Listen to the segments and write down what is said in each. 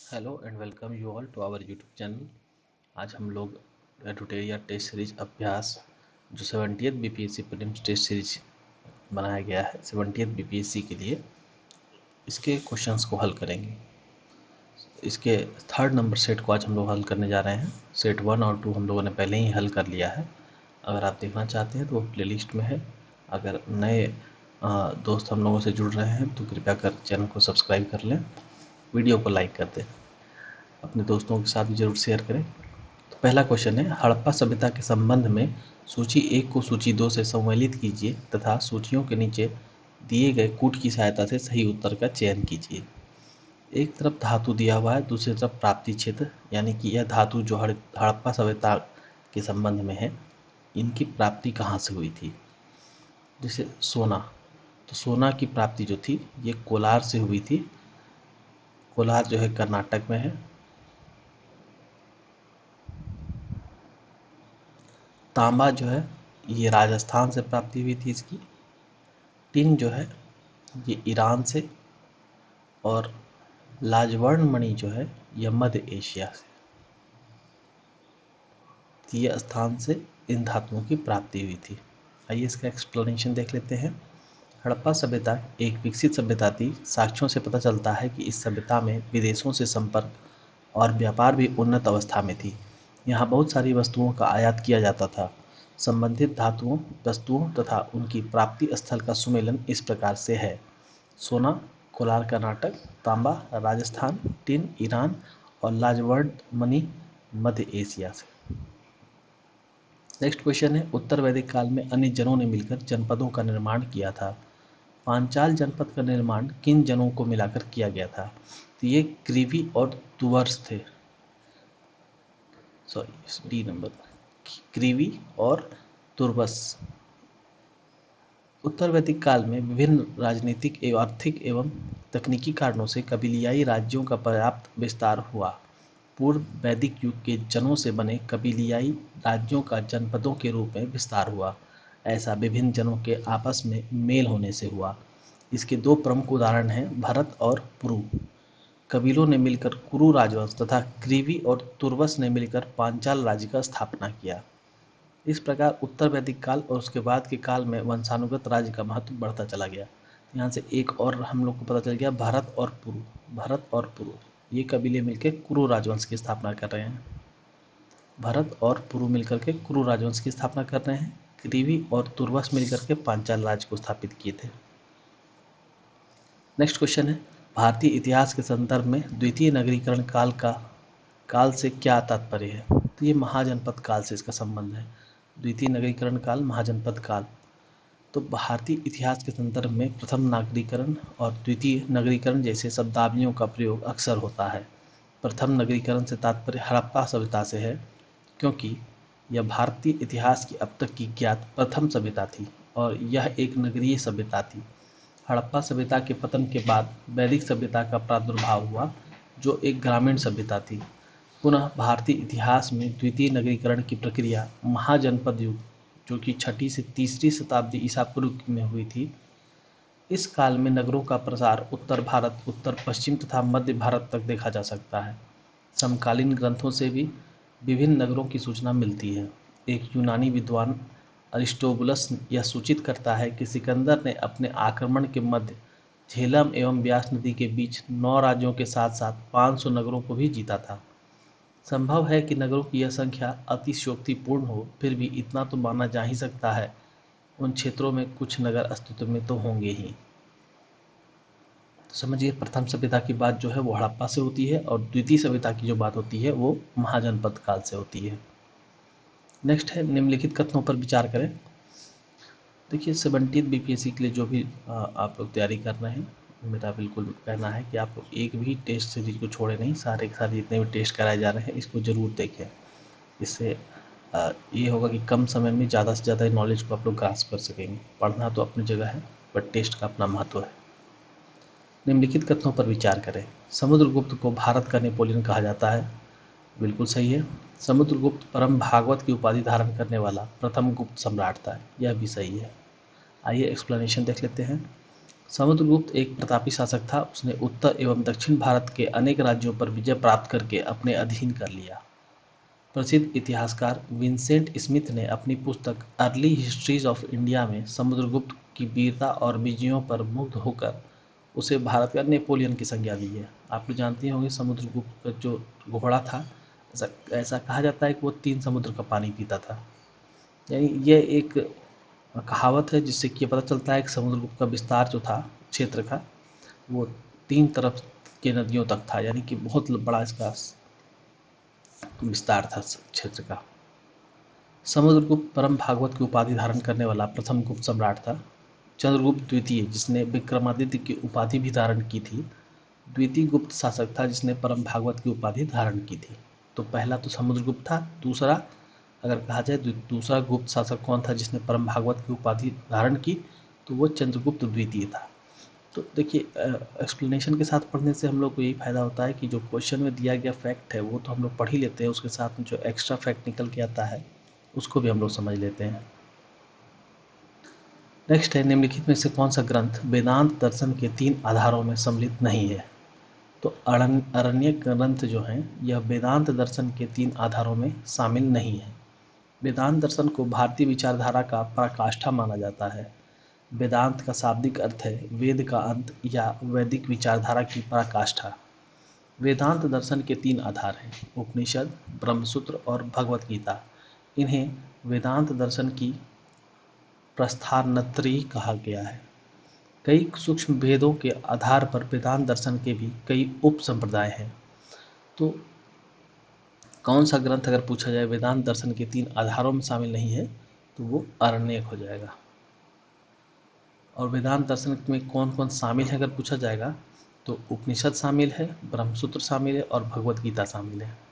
Hello and welcome you all to our YouTube channel. आज हम लोग ट्यूटोरियल टेस्ट सीरीज अभ्यास जो 70th BPSC prelims test series बनाया गया है 70th बीपीएससी के लिए, इसके क्वेश्चंस को हल करेंगे। इसके थर्ड नंबर सेट को आज हम लोग हल करने जा रहे हैं। सेट 1 और 2 हम लोगों ने पहले ही हल कर लिया है। अगर आप देखना चाहते हैं तो वो प्लेलिस्ट में है। अगर नए दोस्त हम लोगों से जुड़ रहे हैं तो कृपया कर चैनल को सब्सक्राइब कर लें, वीडियो को लाइक कर दें, अपने दोस्तों के साथ भी जरूर शेयर करें। तो पहला क्वेश्चन है, हड़प्पा सभ्यता के संबंध में सूची 1 को सूची 2 से सम्मिलित कीजिए तथा सूचियों के नीचे दिए गए कूट की सहायता से सही उत्तर का चयन कीजिए। एक तरफ धातु दिया हुआ है, दूसरी तरफ प्राप्ति क्षेत्र, यानी कि यह धातु जो हड़प्पा सभ्यता के संबंध में है, इनकी प्राप्ति कहाँ से हुई थी। जैसे सोना, तो सोना की प्राप्ति जो थी ये कोलार से हुई थी। कोलार जो है कर्नाटक में है। तांबा जो है ये राजस्थान से प्राप्ति हुई थी इसकी। टिन जो है ये ईरान से, और लाजवर्ण मणि जो है यह मध्य एशिया से, ये स्थान से इन धातुओं की प्राप्ति हुई थी। आइए इसका एक्सप्लेनेशन देख लेते हैं। हड़प्पा सभ्यता एक विकसित सभ्यता थी। साक्ष्यों से पता चलता है कि इस सभ्यता में विदेशों से संपर्क और व्यापार भी उन्नत अवस्था में थी। यहाँ बहुत सारी वस्तुओं का आयात किया जाता था। संबंधित धातुओं, वस्तुओं तथा उनकी प्राप्ति स्थल का सुमेलन इस प्रकार से है: सोना कोलार कर्नाटक, तांबा राजस्थान, टिन ईरान और लाजवर्ण मणि मध्य एशिया से। नेक्स्ट क्वेश्चन है, उत्तर वैदिक काल में अन्य जनों ने मिलकर जनपदों का निर्माण किया था। पांचाल जनपद का निर्माण किन जनों को मिलाकर किया गया था। तो ये क्रीवी और तुवर्स थे। सॉरी, डी नंबर, क्रीवी और तुर्बस। उत्तर वैदिक काल में विभिन्न राजनीतिक एवं आर्थिक एवं तकनीकी कारणों से कबीलियाई राज्यों का पर्याप्त विस्तार हुआ। पूर्व वैदिक युग के जनों से बने कबीलियाई राज्यों का जनपदों के रूप में विस्तार हुआ। ऐसा विभिन्न जनों के आपस में मेल होने से हुआ। इसके दो प्रमुख उदाहरण हैं भरत और पुरु। कबीलों ने मिलकर कुरु राजवंश तथा क्रीवी और तुर्वस ने मिलकर पांचाल राज्य का स्थापना किया। इस प्रकार उत्तर वैदिक काल और उसके बाद के काल में वंशानुगत राज्य का महत्व बढ़ता चला गया। यहाँ से एक और हम लोग को पता चल गया, भरत और पुरु। भरत और पुरु ये कबीले मिलकर कुरु राजवंश की स्थापना कर रहे हैं। भरत और पुरु मिलकर के कुरु राजवंश की स्थापना कर रहे हैं। क्रीवी और तुर्वस मिलकर के पांचाल राज्य को स्थापित किए थे। नेक्स्ट क्वेश्चन है, भारतीय इतिहास के संदर्भ में द्वितीय नगरीकरण काल से क्या तात्पर्य है। तो ये महाजनपद काल से इसका संबंध है। द्वितीय नगरीकरण काल, महाजनपद काल। तो भारतीय इतिहास के संदर्भ में प्रथम नागरीकरण और द्वितीय नगरीकरण जैसे शब्दावलियों का प्रयोग अक्सर होता है। प्रथम नगरीकरण से तात्पर्य हड़प्पा सभ्यता से है, क्योंकि यह भारतीय इतिहास की अब तक की ज्ञात प्रथम सभ्यता थी और यह एक नगरीय सभ्यता थी। हड़प्पा सभ्यता के पतन के बाद वैदिक सभ्यता का प्रादुर्भाव हुआ, जो एक ग्रामीण सभ्यता थी। पुनः भारतीय इतिहास में द्वितीय नगरीकरण की प्रक्रिया महाजनपद युग, जो कि 6ठी से 3री शताब्दी ईसा पूर्व में हुई थी। इस काल में नगरों का प्रसार उत्तर भारत, उत्तर पश्चिम तथा मध्य भारत तक देखा जा सकता है। समकालीन ग्रंथों से भी विभिन्न नगरों की सूचना मिलती है। एक यूनानी विद्वान अरिस्टोबुलस यह सूचित करता है कि सिकंदर ने अपने आक्रमण के मध्य झेलम एवं ब्यास नदी के बीच 9 राज्यों के साथ साथ 500 नगरों को भी जीता था। संभव है कि नगरों की यह संख्या अतिशयोक्तिपूर्ण हो, फिर भी इतना तो माना जा ही सकता है, उन क्षेत्रों में कुछ नगर अस्तित्व में तो होंगे ही। तो समझिए, प्रथम सभ्यता की बात जो है वो हड़प्पा से होती है और द्वितीय सभ्यता की जो बात होती है वो महाजनपद काल से होती है। नेक्स्ट है, निम्नलिखित कथनों पर विचार करें। देखिए, 70th बीपीएससी के लिए जो भी आप लोग तैयारी कर रहे हैं, मेरा बिल्कुल कहना है कि आप लोग एक भी टेस्ट सीरीज को छोड़े नहीं, सारे के सारे जितने भी टेस्ट कराए जा रहे हैं इसको ज़रूर देखें। इससे ये होगा कि कम समय में ज़्यादा से ज़्यादा नॉलेज को आप लोग ग्रास्प कर सकेंगे। पढ़ना तो अपनी जगह है, बट टेस्ट का अपना महत्व है। निम्नलिखित कथनों पर विचार करें। समुद्रगुप्त को भारत का नेपोलियन कहा जाता है। बिल्कुल सही है। समुद्रगुप्त परम भागवत की उपाधि धारण करने वाला प्रथम गुप्त सम्राट था। यह भी सही है। आइए एक्सप्लेनेशन देख लेते हैं। समुद्रगुप्त एक प्रतापी शासक था। उसने उत्तर एवं दक्षिण भारत के अनेक राज्यों पर विजय प्राप्त करके अपने अधीन कर लिया। प्रसिद्ध इतिहासकार विंसेंट स्मिथ ने अपनी पुस्तक अर्ली हिस्ट्रीज ऑफ इंडिया में समुद्रगुप्त की वीरता और विजयों पर मुग्ध होकर उसे भारत का नेपोलियन की संज्ञा दी है। आप लोग जानते होंगे समुद्रगुप्त का जो घोड़ा था, ऐसा ऐसा कहा जाता है कि वो 3 समुद्र का पानी पीता था। यानी ये एक कहावत है जिससे कि ये पता चलता है कि समुद्रगुप्त का विस्तार जो था क्षेत्र का, वो 3 तरफ के नदियों तक था, यानी कि बहुत बड़ा इसका विस्तार था क्षेत्र का। समुद्रगुप्त परम भागवत की उपाधि धारण करने वाला प्रथम गुप्त सम्राट था। चंद्रगुप्त द्वितीय, जिसने विक्रमादित्य की उपाधि भी धारण की थी, द्वितीय गुप्त शासक था जिसने परम भागवत की उपाधि धारण की थी। तो पहला तो समुद्रगुप्त था। दूसरा अगर कहा जाए दूसरा गुप्त शासक कौन था जिसने परम भागवत की उपाधि धारण की, तो वो चंद्रगुप्त द्वितीय था। तो देखिए, एक्सप्लेनेशन के साथ पढ़ने से हम लोग को यही फायदा होता है कि जो क्वेश्चन में दिया गया फैक्ट है वो तो हम लोग पढ़ ही लेते हैं, उसके साथ में जो एक्स्ट्रा फैक्ट निकल के आता है उसको भी हम लोग समझ लेते हैं। नेक्स्ट है, निम्नलिखित में से कौन सा ग्रंथ वेदांत दर्शन के 3 आधारों में सम्मिलित नहीं है? तो अरण्यक ग्रंथ जो हैं यह वेदांत दर्शन के 3 आधारों में शामिल नहीं है। वेदांत दर्शन को भारतीय विचारधारा का पराकाष्ठा माना जाता है। वेदांत का शाब्दिक अर्थ है वेद का अंत या वैदिक विचारधारा की पराकाष्ठा। वेदांत दर्शन के 3 आधार हैं, उपनिषद, ब्रह्मसूत्र और भगवत गीता। इन्हें वेदांत दर्शन की प्रस्थानत्रयी कहा गया है। कई सूक्ष्म भेदों के आधार पर वेदांत दर्शन के भी कई उप संप्रदाय हैं। तो कौन सा ग्रंथ अगर पूछा जाए वेदांत दर्शन के 3 आधारों में शामिल नहीं है, तो वो आरण्यक हो जाएगा। और वेदांत दर्शन में कौन कौन शामिल है अगर पूछा जाएगा, तो उपनिषद शामिल है, ब्रह्मसूत्र शामिल है और भगवत गीता शामिल है।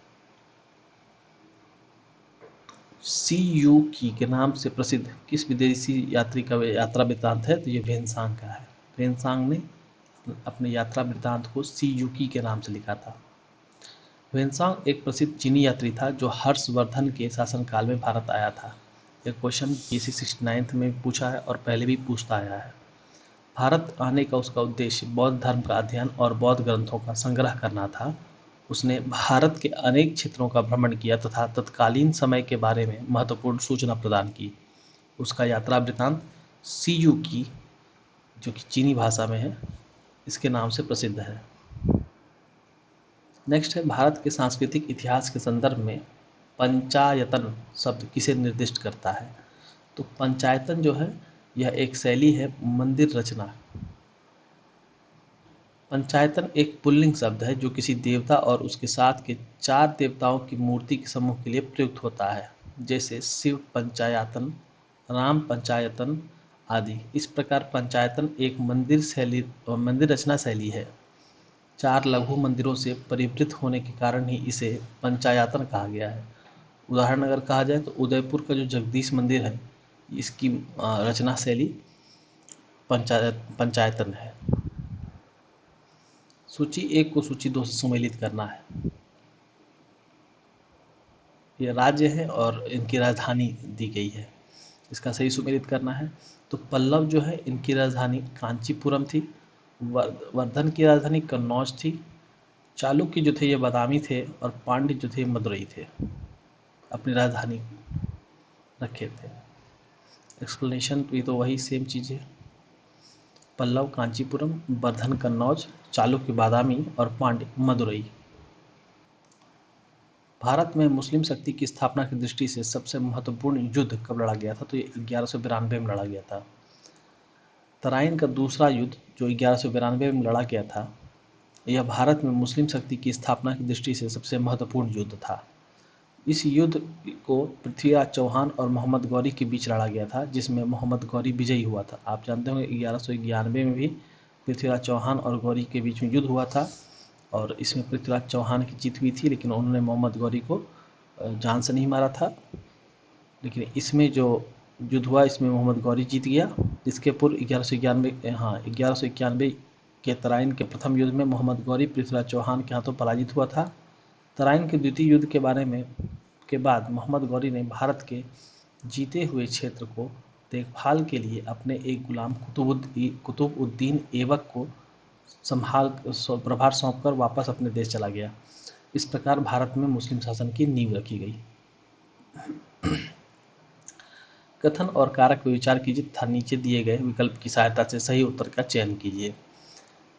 सी यू की के नाम से प्रसिद्ध किस विदेशी यात्री का यात्रा वृत्तांत है? तो ये वेनसांग का है। वेनसांग ने अपने यात्रा वृत्तांत को सी यू की के नाम से लिखा था। वेनसांग एक प्रसिद्ध चीनी यात्री था जो हर्षवर्धन के शासनकाल में भारत आया था। यह क्वेश्चन पीसी 69 में पूछा है और पहले भी पूछता आया है। भारत आने का उसका उद्देश्य बौद्ध धर्म का अध्ययन और बौद्ध ग्रंथों का संग्रह करना था। उसने भारत के अनेक क्षेत्रों का भ्रमण किया तथा तत्कालीन समय के बारे में महत्वपूर्ण सूचना प्रदान की। उसका यात्रा वृत्तांत सी यू की, जो कि चीनी भाषा में है, इसके नाम से प्रसिद्ध है। नेक्स्ट है, भारत के सांस्कृतिक इतिहास के संदर्भ में पंचायतन शब्द किसे निर्दिष्ट करता है? तो पंचायतन जो है यह एक शैली है मंदिर रचना। पंचायतन एक पुल्लिंग शब्द है जो किसी देवता और उसके साथ के 4 देवताओं की मूर्ति के समूह के लिए प्रयुक्त होता है, जैसे शिव पंचायतन, राम पंचायतन आदि। इस प्रकार पंचायतन एक मंदिर रचना शैली है। 4 लघु मंदिरों से परिवृत होने के कारण ही इसे पंचायतन कहा गया है। उदाहरण अगर कहा जाए तो उदयपुर का जो जगदीश मंदिर है, इसकी रचना शैली पंचायतन है। सूची 1 को सूची 2 से सम्मिलित करना है। ये राज्य है और इनकी राजधानी दी गई है, इसका सही सुमेलित करना है। तो पल्लव जो है इनकी राजधानी कांचीपुरम थी, वर्धन की राजधानी कन्नौज थी, चालुक्य जो थे ये बादामी थे और पांड्य जो थे मदुरई थे, अपनी राजधानी रखे थे। एक्सप्लेनेशन भी तो वही सेम चीज़ है, पल्लव कांचीपुरम, वर्धन कन्नौज, चालुक्य बादामी और पांड्य मदुरई। भारत में मुस्लिम शक्ति की स्थापना की दृष्टि से सबसे महत्वपूर्ण युद्ध कब लड़ा गया था? तो ये 1192 में लड़ा गया था। तराइन का दूसरा युद्ध जो 1192 में लड़ा गया था, यह भारत में मुस्लिम शक्ति की स्थापना की दृष्टि से सबसे महत्वपूर्ण युद्ध था। इस युद्ध को पृथ्वीराज चौहान और मोहम्मद गौरी के बीच लड़ा गया था, जिसमें मोहम्मद गौरी विजयी हुआ था। आप जानते होंगे 1191 में भी पृथ्वीराज चौहान और गौरी के बीच में युद्ध हुआ था और इसमें पृथ्वीराज चौहान की जीत हुई थी, लेकिन उन्होंने मोहम्मद गौरी को जान से नहीं मारा था। लेकिन इसमें जो युद्ध हुआ इसमें मोहम्मद गौरी जीत गया। इसके पूर्व 1191 के तराइन के प्रथम युद्ध में मोहम्मद गौरी पृथ्वीराज चौहान के हाथों पराजित हुआ था। तराइन के द्वितीय युद्ध के बाद मोहम्मद गौरी ने भारत के जीते हुए क्षेत्र को देखभाल के लिए अपने एक गुलाम कुतुबुद्दीन ऐबक को प्रभार सौंपकर वापस अपने देश चला गया। इस प्रकार भारत में मुस्लिम शासन की नींव रखी गई। कथन और कारक पर विचार कीजिए तथा नीचे दिए गए विकल्प की सहायता से सही उत्तर का चयन कीजिए।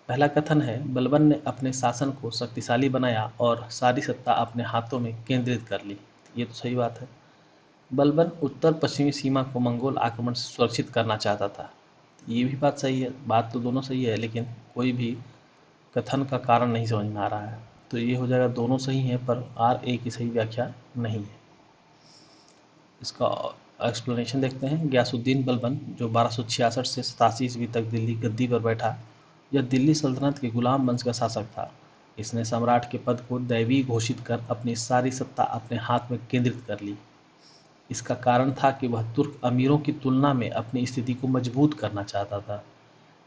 पहला कथन है, बलबन ने अपने शासन को शक्तिशाली बनाया और सारी सत्ता अपने हाथों में केंद्रित कर ली। ये तो सही बात है। बलबन उत्तर पश्चिमी सीमा को मंगोल आक्रमण से सुरक्षित करना चाहता था। ये भी बात सही है, बात तो दोनों सही है, लेकिन कोई भी कथन का कारण नहीं समझ में आ रहा है। तो ये हो जाएगा दोनों सही हैं, पर आर ए की सही व्याख्या नहीं है। इसका एक्सप्लेनेशन देखते हैं। गयासुद्दीन बलबन, जो 1266 से 87 ईस्वी तक दिल्ली गद्दी पर बैठा, यह दिल्ली सल्तनत के गुलाम वंश का शासक था। इसने सम्राट के पद को दैवीय घोषित कर अपनी सारी सत्ता अपने हाथ में केंद्रित कर ली। इसका कारण था कि वह तुर्क अमीरों की तुलना में अपनी स्थिति को मजबूत करना चाहता था।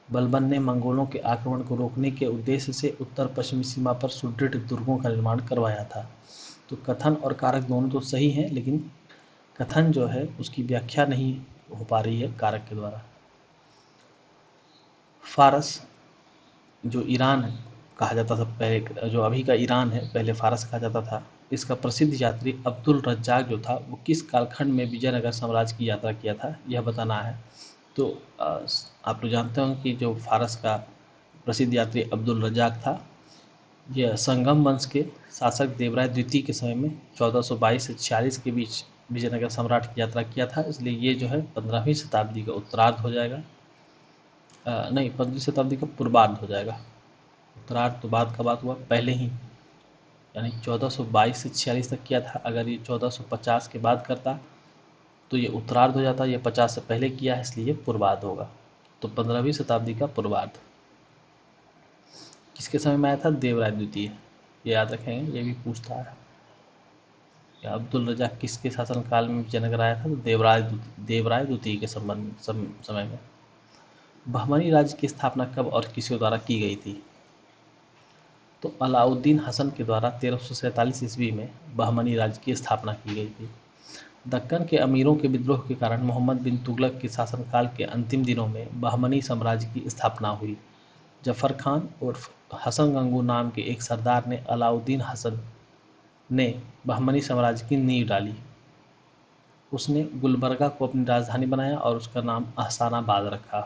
बलबन ने मंगोलों के आक्रमण को रोकने के उद्देश्य से उत्तर पश्चिमी सीमा पर सुदृढ़ दुर्गों का निर्माण करवाया था। तो कथन और कारक दोनों तो सही हैं, लेकिन कथन जो है उसकी व्याख्या नहीं हो पा रही है कारक के द्वारा। फारस, जो ईरान कहा जाता था पहले, जो अभी का ईरान है, पहले फारस कहा जाता था। इसका प्रसिद्ध यात्री अब्दुल रज्जाक जो था, वो किस कालखंड में विजयनगर साम्राज्य की यात्रा किया था, यह बताना है। तो आप लोग जानते होंगे कि जो फारस का प्रसिद्ध यात्री अब्दुल रज्जाक था, यह संगम वंश के शासक देवराय द्वितीय के समय में 1422 से 46 के बीच विजयनगर सम्राट की यात्रा किया था। इसलिए ये जो है 15वीं शताब्दी का उत्तरार्ध हो जाएगा। नहीं, 15वीं शताब्दी का पूर्वार्ध हो जाएगा। उत्तरार्ध तो बाद का बात हुआ, पहले ही यानी 1422 से 46 तक किया था। अगर ये 1450 के बाद करता तो ये उत्तरार्ध हो जाता। ये 50 से पहले किया है, इसलिए ये पूर्वार्ध होगा। तो 15वीं शताब्दी का पूर्वार्ध किसके समय में आया था? देवराय द्वितीय। ये याद रखेंगे, ये भी पूछता है। अब्दुल रज्जाक किसके शासनकाल में विजयनगर आया था? तो देवराय द्वितीय के समय में। बहमनी राज्य की स्थापना कब और किसके द्वारा की गई थी? तो अलाउद्दीन हसन के द्वारा 1347 ईस्वी में बहमनी राज्य की स्थापना की गई थी। दक्कन के अमीरों के विद्रोह के कारण मोहम्मद बिन तुगलक के शासनकाल के अंतिम दिनों में बहमनी साम्राज्य की स्थापना हुई। जफर खान उर्फ हसन गंगू नाम के एक सरदार ने अलाउद्दीन हसन ने बहमनी साम्राज्य की नींव डाली। उसने गुलबर्गा को अपनी राजधानी बनाया और उसका नाम अहसानाबाद रखा।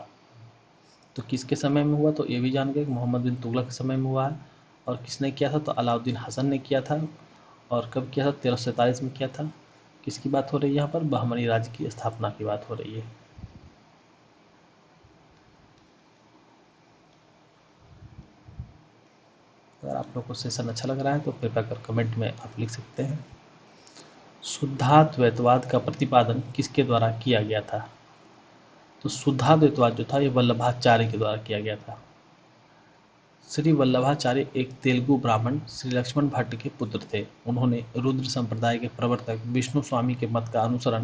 तो किसके समय में हुआ? तो ये भी जान गए, मोहम्मद बिन तुगलक के समय में हुआ है। और किसने किया था? तो अलाउद्दीन हसन ने किया था। और कब किया था? 1347 में किया था। किसकी बात हो रही है यहाँ पर? बहमनी राज्य की स्थापना की बात हो रही है। अगर आप लोग को सेशन अच्छा लग रहा है तो कृपया कर कमेंट में आप लिख सकते हैं। शुद्धाद्वैतवाद का प्रतिपादन किसके द्वारा किया गया था? तो शुद्धाद्वैतवाद जो था ये वल्लभाचार्य के द्वारा किया गया था। श्री वल्लभाचार्य एक तेलुगु ब्राह्मण श्री लक्ष्मण भट्ट के पुत्र थे। उन्होंने रुद्र संप्रदाय के प्रवर्तक विष्णु स्वामी के मत का अनुसरण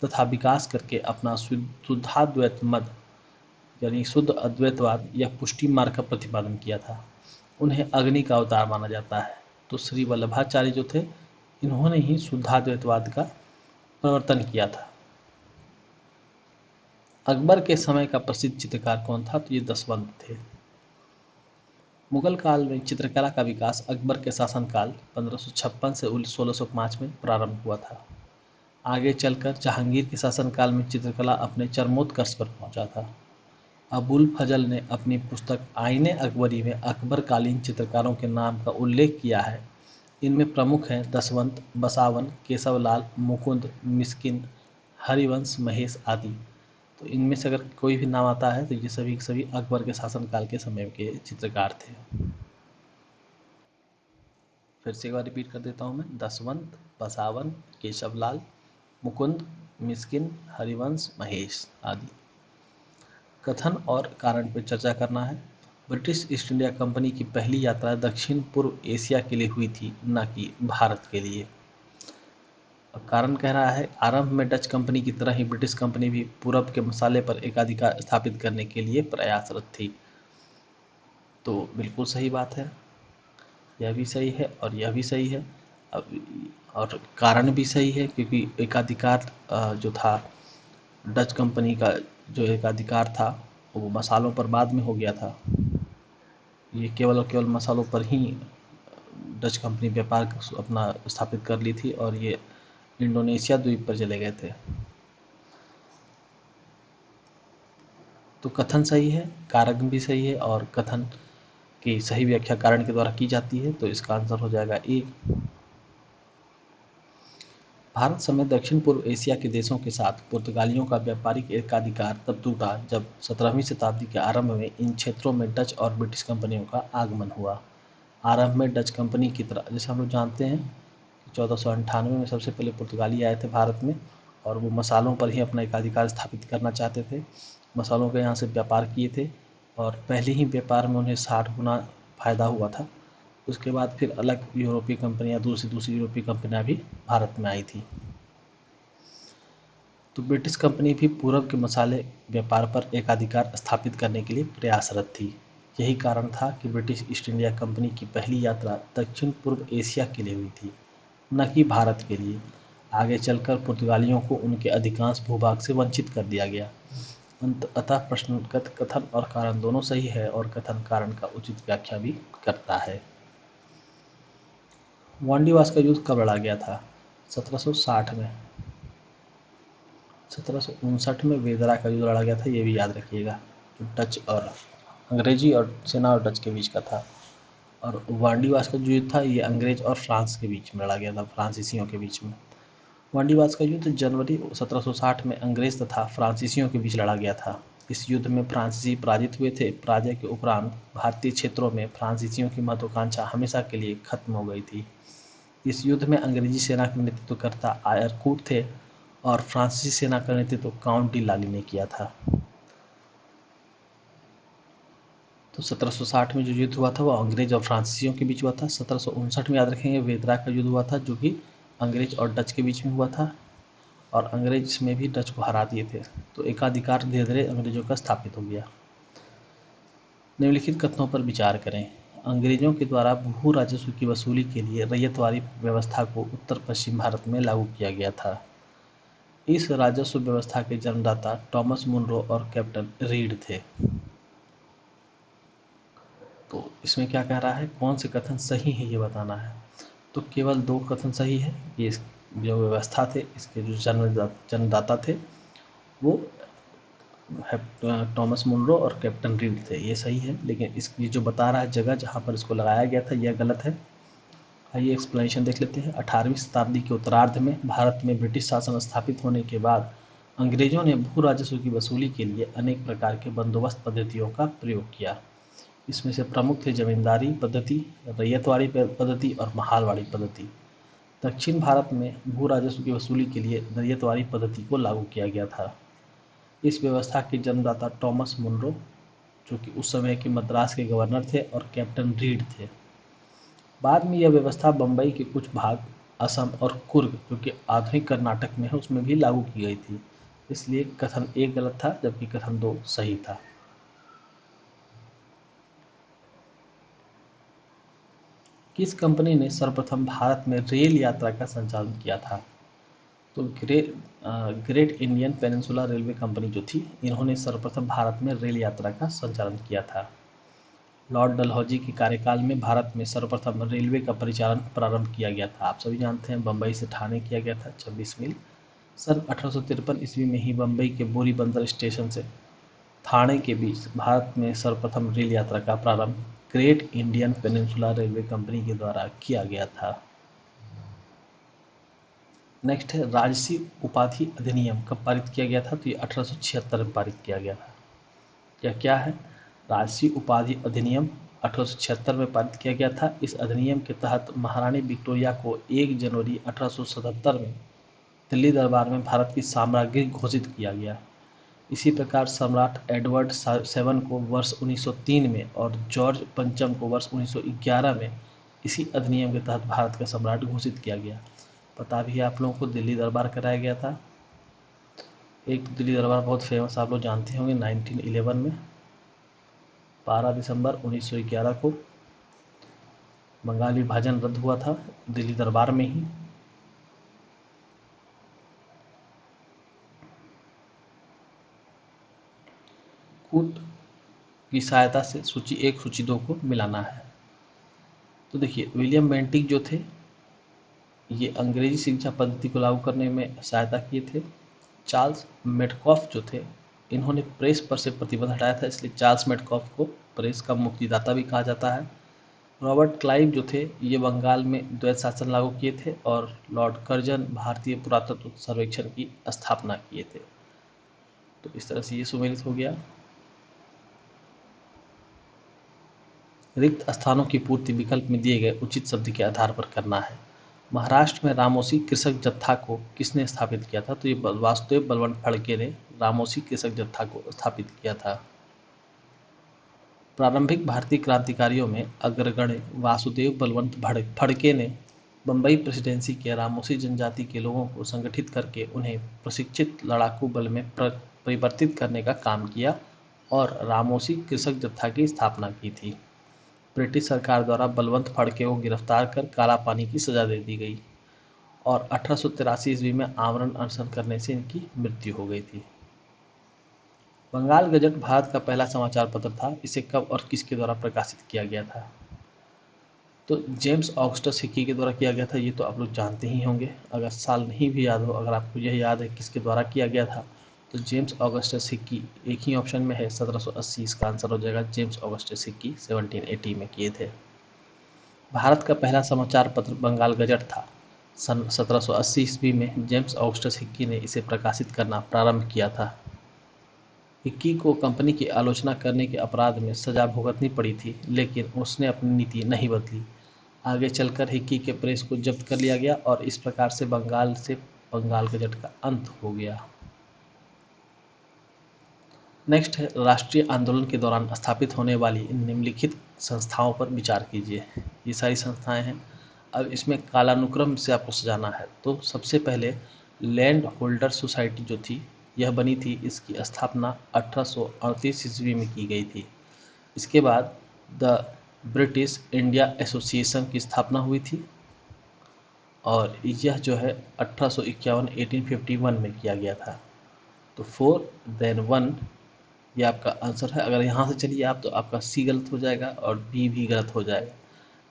तथा विकास करके अपना शुद्धाद्वैत मत यानी शुद्ध अद्वैतवाद या पुष्टि मार्ग का प्रतिपादन किया था। उन्हें अग्नि का अवतार माना जाता है। तो श्री वल्लभाचार्य जो थे, इन्होंने ही शुद्धाद्वैतवाद का प्रवर्तन किया था। अकबर के समय का प्रसिद्ध चित्रकार कौन था? तो ये दसवंत थे। मुगल काल में चित्रकला का विकास अकबर के शासनकाल 1556 से 1605 में प्रारंभ हुआ था। आगे चलकर जहांगीर के शासनकाल में चित्रकला अपने चरमोत्कर्ष पर पहुंचा था। अबुल फजल ने अपनी पुस्तक आईने अकबरी में अकबरकालीन चित्रकारों के नाम का उल्लेख किया है। इनमें प्रमुख हैं दसवंत, बसावन, केशवलाल, मुकुंद, मिस्किन, हरिवंश, महेश आदि। तो इनमें से अगर कोई भी नाम आता है तो ये सभी के सभी अकबर के शासनकाल के समय के चित्रकार थे। फिर से एक बार रिपीट कर देता हूँ मैं। दसवंत, बसावन, केशवलाल, मुकुंद, मिस्किन, हरिवंश, महेश आदि। कथन और कारण पर चर्चा करना है। ब्रिटिश ईस्ट इंडिया कंपनी की पहली यात्रा दक्षिण पूर्व एशिया के लिए हुई थी, न कि भारत के लिए। कारण कह रहा है, आरंभ में डच कंपनी की तरह ही ब्रिटिश कंपनी भी पूरब के मसाले पर एकाधिकार स्थापित करने के लिए प्रयासरत थी। तो बिल्कुल सही बात है, यह भी सही है और यह भी सही है। और कारण भी सही है, क्योंकि एकाधिकार जो था डच कंपनी का जो एक अधिकार था वो मसालों पर बाद में हो गया था। ये केवल और केवल मसालों पर ही डच कंपनी व्यापार अपना स्थापित कर ली थी और ये इंडोनेशिया द्वीप पर चले गए थे। तो कथन सही है, कारक भी सही है और कथन की सही व्याख्या कारण के द्वारा की जाती है, तो इसका आंसर हो जाएगा ए। भारत समेत दक्षिण पूर्व एशिया के देशों के साथ पुर्तगालियों का व्यापारिक एकाधिकार तब टूटा जब 17वीं शताब्दी के आरंभ में इन क्षेत्रों में डच और ब्रिटिश कंपनियों का आगमन हुआ। आरंभ में डच कंपनी की तरह, जैसे हम लोग जानते हैं, 1498 में सबसे पहले पुर्तगाली आए थे भारत में और वो मसालों पर ही अपना एकाधिकार स्थापित करना चाहते थे। मसालों का यहाँ से व्यापार किए थे और पहले ही व्यापार में उन्हें 60 गुना फायदा हुआ था। उसके बाद फिर अलग यूरोपीय कंपनियां, दूसरी यूरोपीय कंपनियां भी भारत में आई थी। तो ब्रिटिश कंपनी भी पूर्व के मसाले व्यापार पर एकाधिकार स्थापित करने के लिए प्रयासरत थी। यही कारण था कि ब्रिटिश ईस्ट इंडिया कंपनी की पहली यात्रा दक्षिण पूर्व एशिया के लिए हुई थी, न कि भारत के लिए। आगे चलकर पुर्तगालियों को उनके अधिकांश भूभाग से वंचित कर दिया गया। अतः प्रश्नगत कथन और कारण दोनों सही है और कथन कारण का उचित व्याख्या भी करता है। वांडीवास का युद्ध कब लड़ा गया था? 1760 में। 1759 में वेदरा का युद्ध लड़ा गया था, ये भी याद रखिएगा, जो डच और अंग्रेजी और सेना और डच के बीच का था। और वांडीवास का जो युद्ध था ये अंग्रेज और फ्रांस के बीच में लड़ा गया था, फ्रांसीसियों के बीच में। वांडीवास का युद्ध जनवरी 1760 में अंग्रेज तथा फ्रांसीसियों के बीच लड़ा गया था। इस युद्ध में फ्रांसीसी पराजित हुए थे। पराजय के उपरांत भारतीय क्षेत्रों में फ्रांसीसियों की महत्वाकांक्षा हमेशा के लिए खत्म हो गई थी। इस युद्ध में अंग्रेजी सेना के नेतृत्वकर्ता आयरकूट थे और फ्रांसीसी सेना का नेतृत्व काउंट डी लाली ने किया था। तो 1760 में जो युद्ध हुआ था वो अंग्रेज और फ्रांसीसियों के बीच हुआ था। 1759 में याद रखेंगे वेदरा का युद्ध हुआ था, जो कि अंग्रेज और डच के बीच में हुआ था और अंग्रेज में भी डच को हरा दिए थे। तो एकाधिकार धीरे धीरे अंग्रेजों का स्थापित हो गया। निम्नलिखित कथनों पर विचार करें। अंग्रेजों के द्वारा भू राजस्व की वसूली के लिए रैयतवारी व्यवस्था को उत्तर पश्चिम भारत में लागू किया गया था। इस राजस्व व्यवस्था के जन्मदाता टॉमस मुनरो और कैप्टन रीड थे। तो इसमें क्या कह रहा है, कौन से कथन सही है ये बताना है। तो केवल 2 कथन सही है। ये जो व्यवस्था थे, इसके जो जन्मदाता थे वो टॉमस मुनरो और कैप्टन रीड थे, ये सही है। लेकिन इसकी जो बता रहा है जगह जहाँ पर इसको लगाया गया था यह गलत है। आइए एक्सप्लेनेशन देख लेते हैं। 18वीं शताब्दी के उत्तरार्ध में भारत में ब्रिटिश शासन स्थापित होने के बाद अंग्रेजों ने भू राजस्व की वसूली के लिए अनेक प्रकार के बंदोबस्त पद्धतियों का प्रयोग किया। इसमें से प्रमुख थे जमींदारी पद्धति, रैयतवाड़ी पद्धति और महालवाड़ी पद्धति। दक्षिण भारत में भू राजस्व की वसूली के लिए रैयतवाड़ी पद्धति को लागू किया गया था। इस व्यवस्था के जन्मदाता टॉमस मुनरो, जो कि उस समय के मद्रास के गवर्नर थे, और कैप्टन रीड थे। बाद में यह व्यवस्था बम्बई के कुछ भाग, असम और कुर्ग, जो कि आधुनिक कर्नाटक में है, उसमें भी लागू की गई थी। इसलिए कथन 1 गलत था जबकि कथन 2 सही था। किस कंपनी ने सर्वप्रथम भारत में रेल यात्रा का संचालन किया था? तो great Indian peninsula railway company जो थी, इन्होंने सर्वप्रथम भारत में रेल यात्रा का संचालन किया था। लॉर्ड डलहौजी के कार्यकाल में भारत में सर्वप्रथम रेलवे का परिचालन प्रारंभ किया गया था। आप सभी जानते हैं बम्बई से ठाणे किया गया था 26 मील। सन 1853 ईस्वी में ही बम्बई के बोरी बंदर स्टेशन से ठाणे के बीच भारत में सर्वप्रथम रेल यात्रा का प्रारंभ great Indian peninsula railway company के द्वारा किया गया था। नेक्स्ट है राजसी उपाधि अधिनियम कब पारित किया गया था? तो ये 1876 में पारित किया गया था। यह क्या है? राजसी उपाधि अधिनियम 1876 में पारित किया गया था। इस अधिनियम के तहत महारानी विक्टोरिया को 1 जनवरी 1877 में दिल्ली दरबार में भारत की साम्राज्ञी घोषित किया गया। इसी प्रकार सम्राट एडवर्ड 7 को वर्ष 1903 में और जॉर्ज पंचम को वर्ष 1911 में इसी अधिनियम के तहत भारत का सम्राट घोषित किया गया। पता भी है आप लोगों को, दिल्ली दरबार कराया गया था। एक दिल्ली दरबार बहुत फेमस, आप लोग जानते होंगे, 1911 में 12 दिसंबर 1911 को बंगाल विभाजन रद्द हुआ था दिल्ली दरबार में ही। कूट की सहायता से सूची 1 सूची 2 को मिलाना है। तो देखिए, विलियम बेंटिक जो थे ये अंग्रेजी शिक्षा पद्धति को लागू करने में सहायता किए थे। चार्ल्स मेडकॉफ जो थे इन्होंने प्रेस पर से प्रतिबंध हटाया था, इसलिए चार्ल्स मेडकॉफ को प्रेस का मुक्तिदाता भी कहा जाता है। रॉबर्ट क्लाइव जो थे ये बंगाल में द्वैत शासन लागू किए थे और लॉर्ड कर्जन भारतीय पुरातत्व सर्वेक्षण की स्थापना किए थे। तो इस तरह से ये सुमेलित हो गया। रिक्त स्थानों की पूर्ति विकल्प में दिए गए उचित शब्द के आधार पर करना है। महाराष्ट्र में रामोसी कृषक जत्था को किसने स्थापित किया था? तो ये वासुदेव बलवंत फड़के ने रामोसी कृषक जत्था को स्थापित किया था। प्रारंभिक भारतीय क्रांतिकारियों में अग्रगण्य वासुदेव बलवंत फड़के ने बंबई प्रेसिडेंसी के रामोसी जनजाति के लोगों को संगठित करके उन्हें प्रशिक्षित लड़ाकू बल में परिवर्तित करने का काम किया और रामोसी कृषक जत्था की स्थापना की थी। ब्रिटिश सरकार द्वारा बलवंत फड़के को गिरफ्तार कर काला पानी की सजा दे दी गई और 1883 ईस्वी में आमरण अनशन करने से इनकी मृत्यु हो गई थी। बंगाल गजट भारत का पहला समाचार पत्र था। इसे कब और किसके द्वारा प्रकाशित किया गया था? तो जेम्स ऑगस्टस हिक्की के द्वारा किया गया था। ये तो आप लोग जानते ही होंगे, अगर साल नहीं भी याद हो, अगर आपको यह याद है किसके द्वारा किया गया था तो जेम्स ऑगस्टस हिक्की एक ही ऑप्शन में है 1780। इसका आंसर हो जाएगा जेम्स ऑगस्टस हिक्की 1780 में किए थे। भारत का पहला समाचार पत्र बंगाल गजट था। सन 1780 ईस्वी में जेम्स ऑगस्टस हिक्की ने इसे प्रकाशित करना प्रारंभ किया था। हिक्की को कंपनी की आलोचना करने के अपराध में सजा भुगतनी पड़ी थी, लेकिन उसने अपनी नीति नहीं बदली। आगे चलकर हिक्की के प्रेस को जब्त कर लिया गया और इस प्रकार से बंगाल गजट का अंत हो गया। नेक्स्ट है राष्ट्रीय आंदोलन के दौरान स्थापित होने वाली निम्नलिखित संस्थाओं पर विचार कीजिए। ये सारी संस्थाएं हैं। अब इसमें कालानुक्रम से आपको सजाना है। तो सबसे पहले लैंड होल्डर सोसाइटी जो थी यह बनी थी। इसकी स्थापना 1838 ईस्वी में की गई थी। इसके बाद द ब्रिटिश इंडिया एसोसिएशन की स्थापना हुई थी और यह जो है 1851 में किया गया था। तो 4 देन 1 ये आपका आंसर है। अगर यहाँ से चलिए आप तो आपका सी गलत हो जाएगा और बी भी गलत हो जाएगा।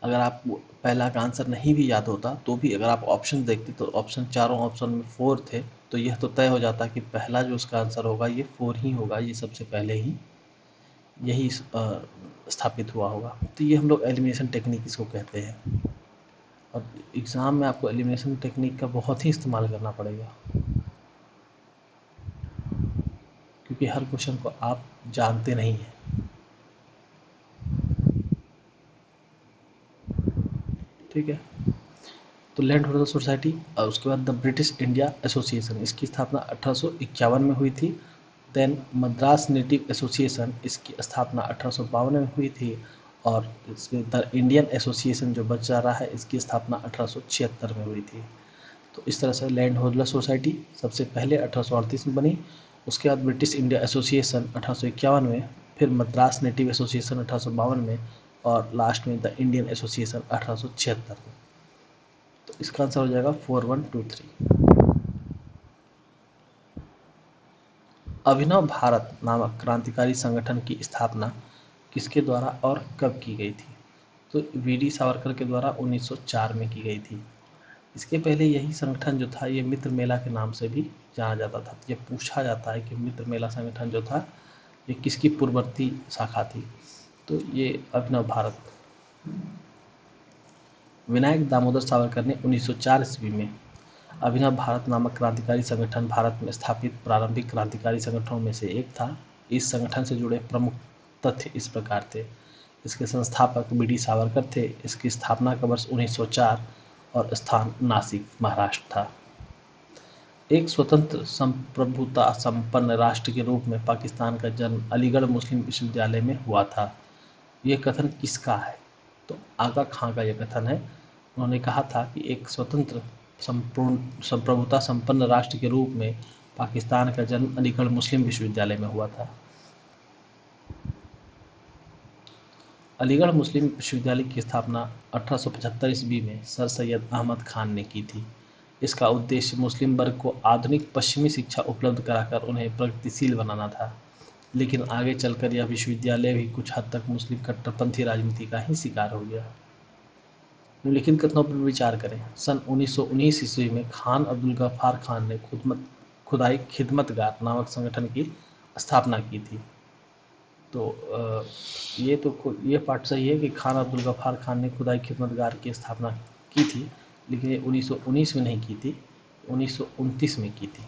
अगर आपको पहला का आंसर नहीं भी याद होता तो भी अगर आप ऑप्शन देखते तो ऑप्शन चारों ऑप्शन में 4 थे, तो यह तो तय हो जाता कि पहला जो उसका आंसर होगा ये 4 ही होगा। ये सबसे पहले ही यही स्थापित हुआ होगा। तो ये हम लोग एलिमिनेशन टेक्निक इसको कहते हैं और एग्ज़ाम में आपको एलिमिनेशन टेक्निक का बहुत ही इस्तेमाल करना पड़ेगा, क्योंकि हर क्वेश्चन को आप जानते नहीं हैं। ठीक है, तो लैंड होल्डर सोसाइटी और उसके बाद द ब्रिटिश इंडिया एसोसिएशन, इसकी स्थापना 1851 में हुई थी। देन मद्रास नेटिव एसोसिएशन, इसकी स्थापना 1852 में हुई थी और इसमें द इंडियन एसोसिएशन जो बच जा रहा है इसकी स्थापना 1876 में हुई थी। तो इस तरह से लैंड होल्डर सोसाइटी सबसे पहले 1838 में बनी, उसके बाद ब्रिटिश इंडिया एसोसिएशन 1851 में, फिर मद्रास नेटिव एसोसिएशन 1852 में और लास्ट में द इंडियन एसोसिएशन 1876 में। तो इसका आंसर हो जाएगा 4123। अभिनव भारत नामक क्रांतिकारी संगठन की स्थापना किसके द्वारा और कब की गई थी? तो वी.डी. सावरकर के द्वारा 1904 में की गई थी। इसके पहले यही संगठन जो था ये मित्र मेला के नाम से भी जाना जाता था। ये पूछा जाता है कि मित्र मेला संगठन जो था ये किसकी पूर्ववर्ती शाखा थी? तो ये अभिनव भारत। विनायक दामोदर सावरकर ने 1904 ईस्वी में अभिनव भारत नामक क्रांतिकारी संगठन भारत में स्थापित प्रारंभिक क्रांतिकारी संगठनों में से एक था। इस संगठन से जुड़े प्रमुख तथ्य इस प्रकार थे। इसके संस्थापक वी.डी. सावरकर थे। इसकी स्थापना का वर्ष 1904 और स्थान नासिक महाराष्ट्र था। एक स्वतंत्र संप्रभुता संपन्न राष्ट्र के रूप में पाकिस्तान का जन्म अलीगढ़ मुस्लिम विश्वविद्यालय में हुआ था। ये कथन किसका है? तो आगा खां का यह कथन है। उन्होंने कहा था कि एक स्वतंत्र संप्रभुता संपन्न राष्ट्र के रूप में पाकिस्तान का जन्म अलीगढ़ मुस्लिम विश्वविद्यालय में हुआ था। अलीगढ़ मुस्लिम विश्वविद्यालय की स्थापना 1875 ईस्वी में सर सैयद अहमद खान ने की थी। इसका उद्देश्य मुस्लिम वर्ग को आधुनिक पश्चिमी शिक्षा उपलब्ध कराकर उन्हें प्रगतिशील बनाना था। लेकिन आगे चलकर यह विश्वविद्यालय भी कुछ हद तक मुस्लिम कट्टरपंथी राजनीति का ही शिकार हो गया। निम्नलिखित कथनों पर विचार करें। सन 1919 ईस्वी में खान अब्दुल गफ्फार खान ने खुदाई खिदमतगार नामक संगठन की स्थापना की थी। तो ये पार्ट सही है कि खान अब्दुल गफ्फार खान ने खुदाई खिदमतगार की स्थापना की थी, लेकिन ये 1919 में नहीं की थी, 1929 में की थी।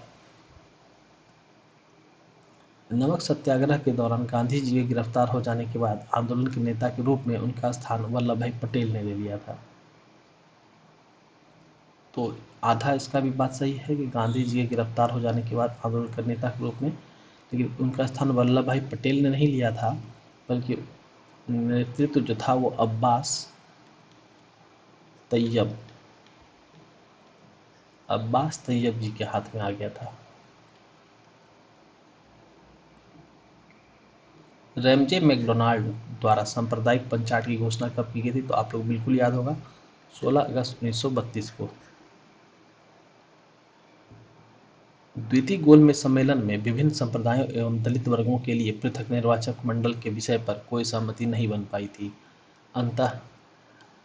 नमक सत्याग्रह के दौरान गांधी जी के गिरफ्तार हो जाने के बाद आंदोलन के नेता के रूप में उनका स्थान वल्लभ भाई पटेल ने ले लिया था। तो आधा इसका भी बात सही है कि गांधी जी के गिरफ्तार हो जाने के बाद आंदोलन के नेता के रूप में, लेकिन उनका स्थान वल्लभ भाई पटेल ने नहीं लिया था, बल्कि नेतृत्व जो था वो तैयब अब्बास तैयब जी के हाथ में आ गया था। रैमजे मैकडोनाल्ड द्वारा सांप्रदायिक पंचायत की घोषणा कब की गई थी? तो आप लोग बिल्कुल याद होगा, 16 अगस्त 1932 को। द्वितीय गोलमेज सम्मेलन में विभिन्न संप्रदायों एवं दलित वर्गों के लिए पृथक निर्वाचक मंडल के विषय पर कोई सहमति नहीं बन पाई थी। अंततः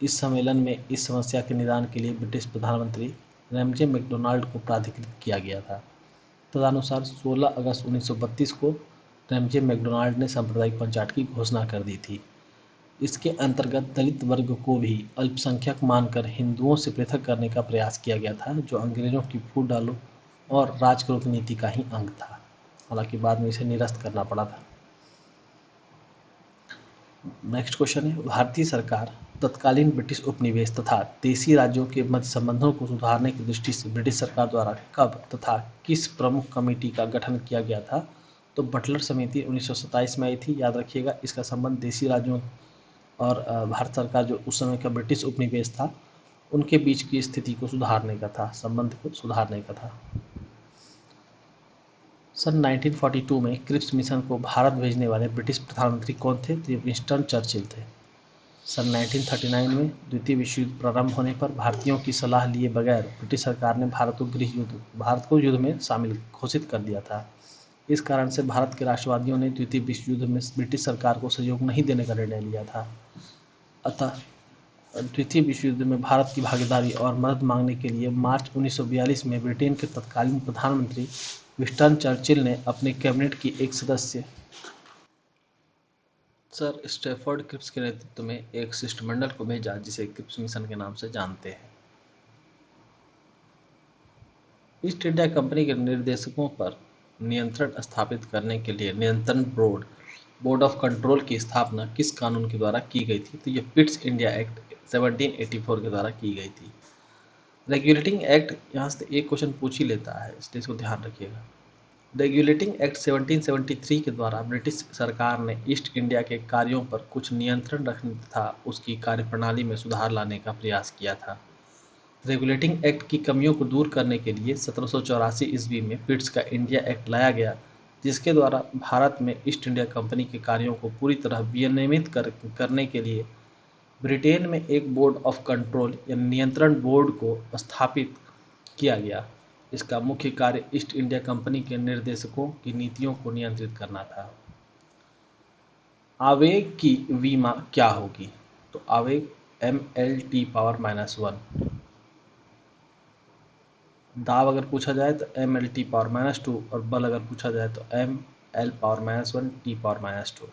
इस सम्मेलन में इस समस्या के निदान के लिए ब्रिटिश प्रधानमंत्री रैमजे मैकडोनाल्ड को प्राधिकृत किया गया था। तदनुसार 16 अगस्त 1932 को रैमजे मैकडोनाल्ड ने सांप्रदायिक पंचायत की घोषणा कर दी थी। इसके अंतर्गत दलित वर्ग को भी अल्पसंख्यक मानकर हिंदुओं से पृथक करने का प्रयास किया गया था, जो अंग्रेजों की फूट डालो और राज करो की नीति का ही अंग था। हालांकि बाद में इसे निरस्त करना पड़ा था। नेक्स्ट क्वेश्चन है, भारतीय सरकार तत्कालीन ब्रिटिश उपनिवेश तथा देशी राज्यों के मध्य संबंधों को सुधारने की दृष्टि से ब्रिटिश सरकार द्वारा कब तथा किस प्रमुख कमेटी का गठन किया गया था? तो बटलर समिति 1927 में आई थी। याद रखिएगा, इसका संबंध देशी राज्यों और भारत सरकार जो उस समय का ब्रिटिश उपनिवेश था उनके बीच की स्थिति को सुधारने का था, संबंध को सुधारने का था। सन 1942 में क्रिप्स मिशन को भारत भेजने वाले ब्रिटिश प्रधानमंत्री कौन थे? तो ये विंस्टन चर्चिल थे। सन 1939 में द्वितीय विश्व युद्ध प्रारंभ होने पर भारतीयों की सलाह लिए बगैर ब्रिटिश सरकार ने भारत को युद्ध में शामिल घोषित कर दिया था। इस कारण से भारत के राष्ट्रवादियों ने द्वितीय विश्व युद्ध में ब्रिटिश सरकार को सहयोग नहीं देने का निर्णय लिया था। अतः द्वितीय विश्व युद्ध में भारत की भागीदारी और मदद मांगने के लिए मार्च 1942 में ब्रिटेन के तत्कालीन प्रधानमंत्री विंस्टन चर्चिल ने अपने कैबिनेट की एक सदस्य सर स्टैफोर्ड क्रिप्स के नेतृत्व में एक शिष्टमंडल को भेजा, जिसे क्रिप्स मिशन के नाम से जानते हैं। ईस्ट इंडिया कंपनी के निर्देशकों पर नियंत्रण स्थापित करने के लिए नियंत्रण बोर्ड ऑफ कंट्रोल की स्थापना किस कानून के द्वारा की गई थी? तो ये पिट्स इंडिया एक्ट 1784 के द्वारा की गई थी। रेगुलेटिंग एक्ट, यहाँ से एक क्वेश्चन पूछ ही लेता है, इसलिए इसको ध्यान रखिएगा। रेगुलेटिंग एक्ट 1773 के द्वारा ब्रिटिश सरकार ने ईस्ट इंडिया के कार्यों पर कुछ नियंत्रण रखने तथा उसकी कार्यप्रणाली में सुधार लाने का प्रयास किया था। रेगुलेटिंग एक्ट की कमियों को दूर करने के लिए 1784 ईस्वी में पिट्स का इंडिया एक्ट लाया गया, जिसके द्वारा भारत में ईस्ट इंडिया कंपनी के कार्यों को पूरी तरह विनियमित करने के लिए ब्रिटेन में एक बोर्ड ऑफ कंट्रोल या नियंत्रण बोर्ड को स्थापित किया गया। इसका मुख्य कार्य ईस्ट इंडिया कंपनी के निर्देशकों की नीतियों को नियंत्रित करना था। आवेग की विमा क्या होगी? तो आवेग mLT⁻⁻1। दाब अगर पूछा जाए तो mLT⁻⁻2 और बल अगर पूछा जाए तो mL⁻⁻1 T⁻⁻2।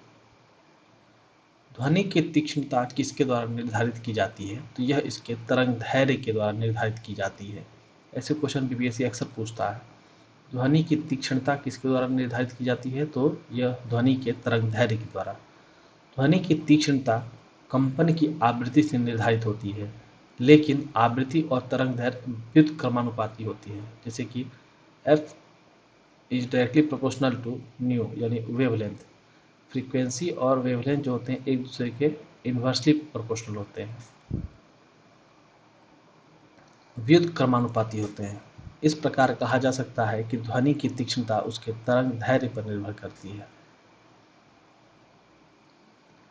ध्वनि की तीक्ष्णता किसके द्वारा निर्धारित की जाती है? तो यह इसके तरंग धैर्य के द्वारा निर्धारित की जाती है। ऐसे क्वेश्चन बीपीएससी अक्सर पूछता है। ध्वनि की तीक्ष्णता किसके द्वारा निर्धारित की जाती है? तो यह ध्वनि के तरंग धैर्य के द्वारा। ध्वनि की तीक्ष्णता कंपन की आवृत्ति से निर्धारित होती है, लेकिन आवृत्ति और तरंग दैर्घ्य व्युत्क्रमानुपाती होती है, जैसे कि f is directly proportional to nu यानी वेवलेंथ। फ्रीक्वेंसी और वेवलेंथ जो होते हैं एक दूसरे के इन्वर्सली प्रोपोर्शनल होते हैं, व्युत्क्रमानुपाती होते हैं। इस प्रकार कहा जा सकता है कि ध्वनि की तीक्ष्णता उसके तरंग दैर्घ्य पर निर्भर करती है।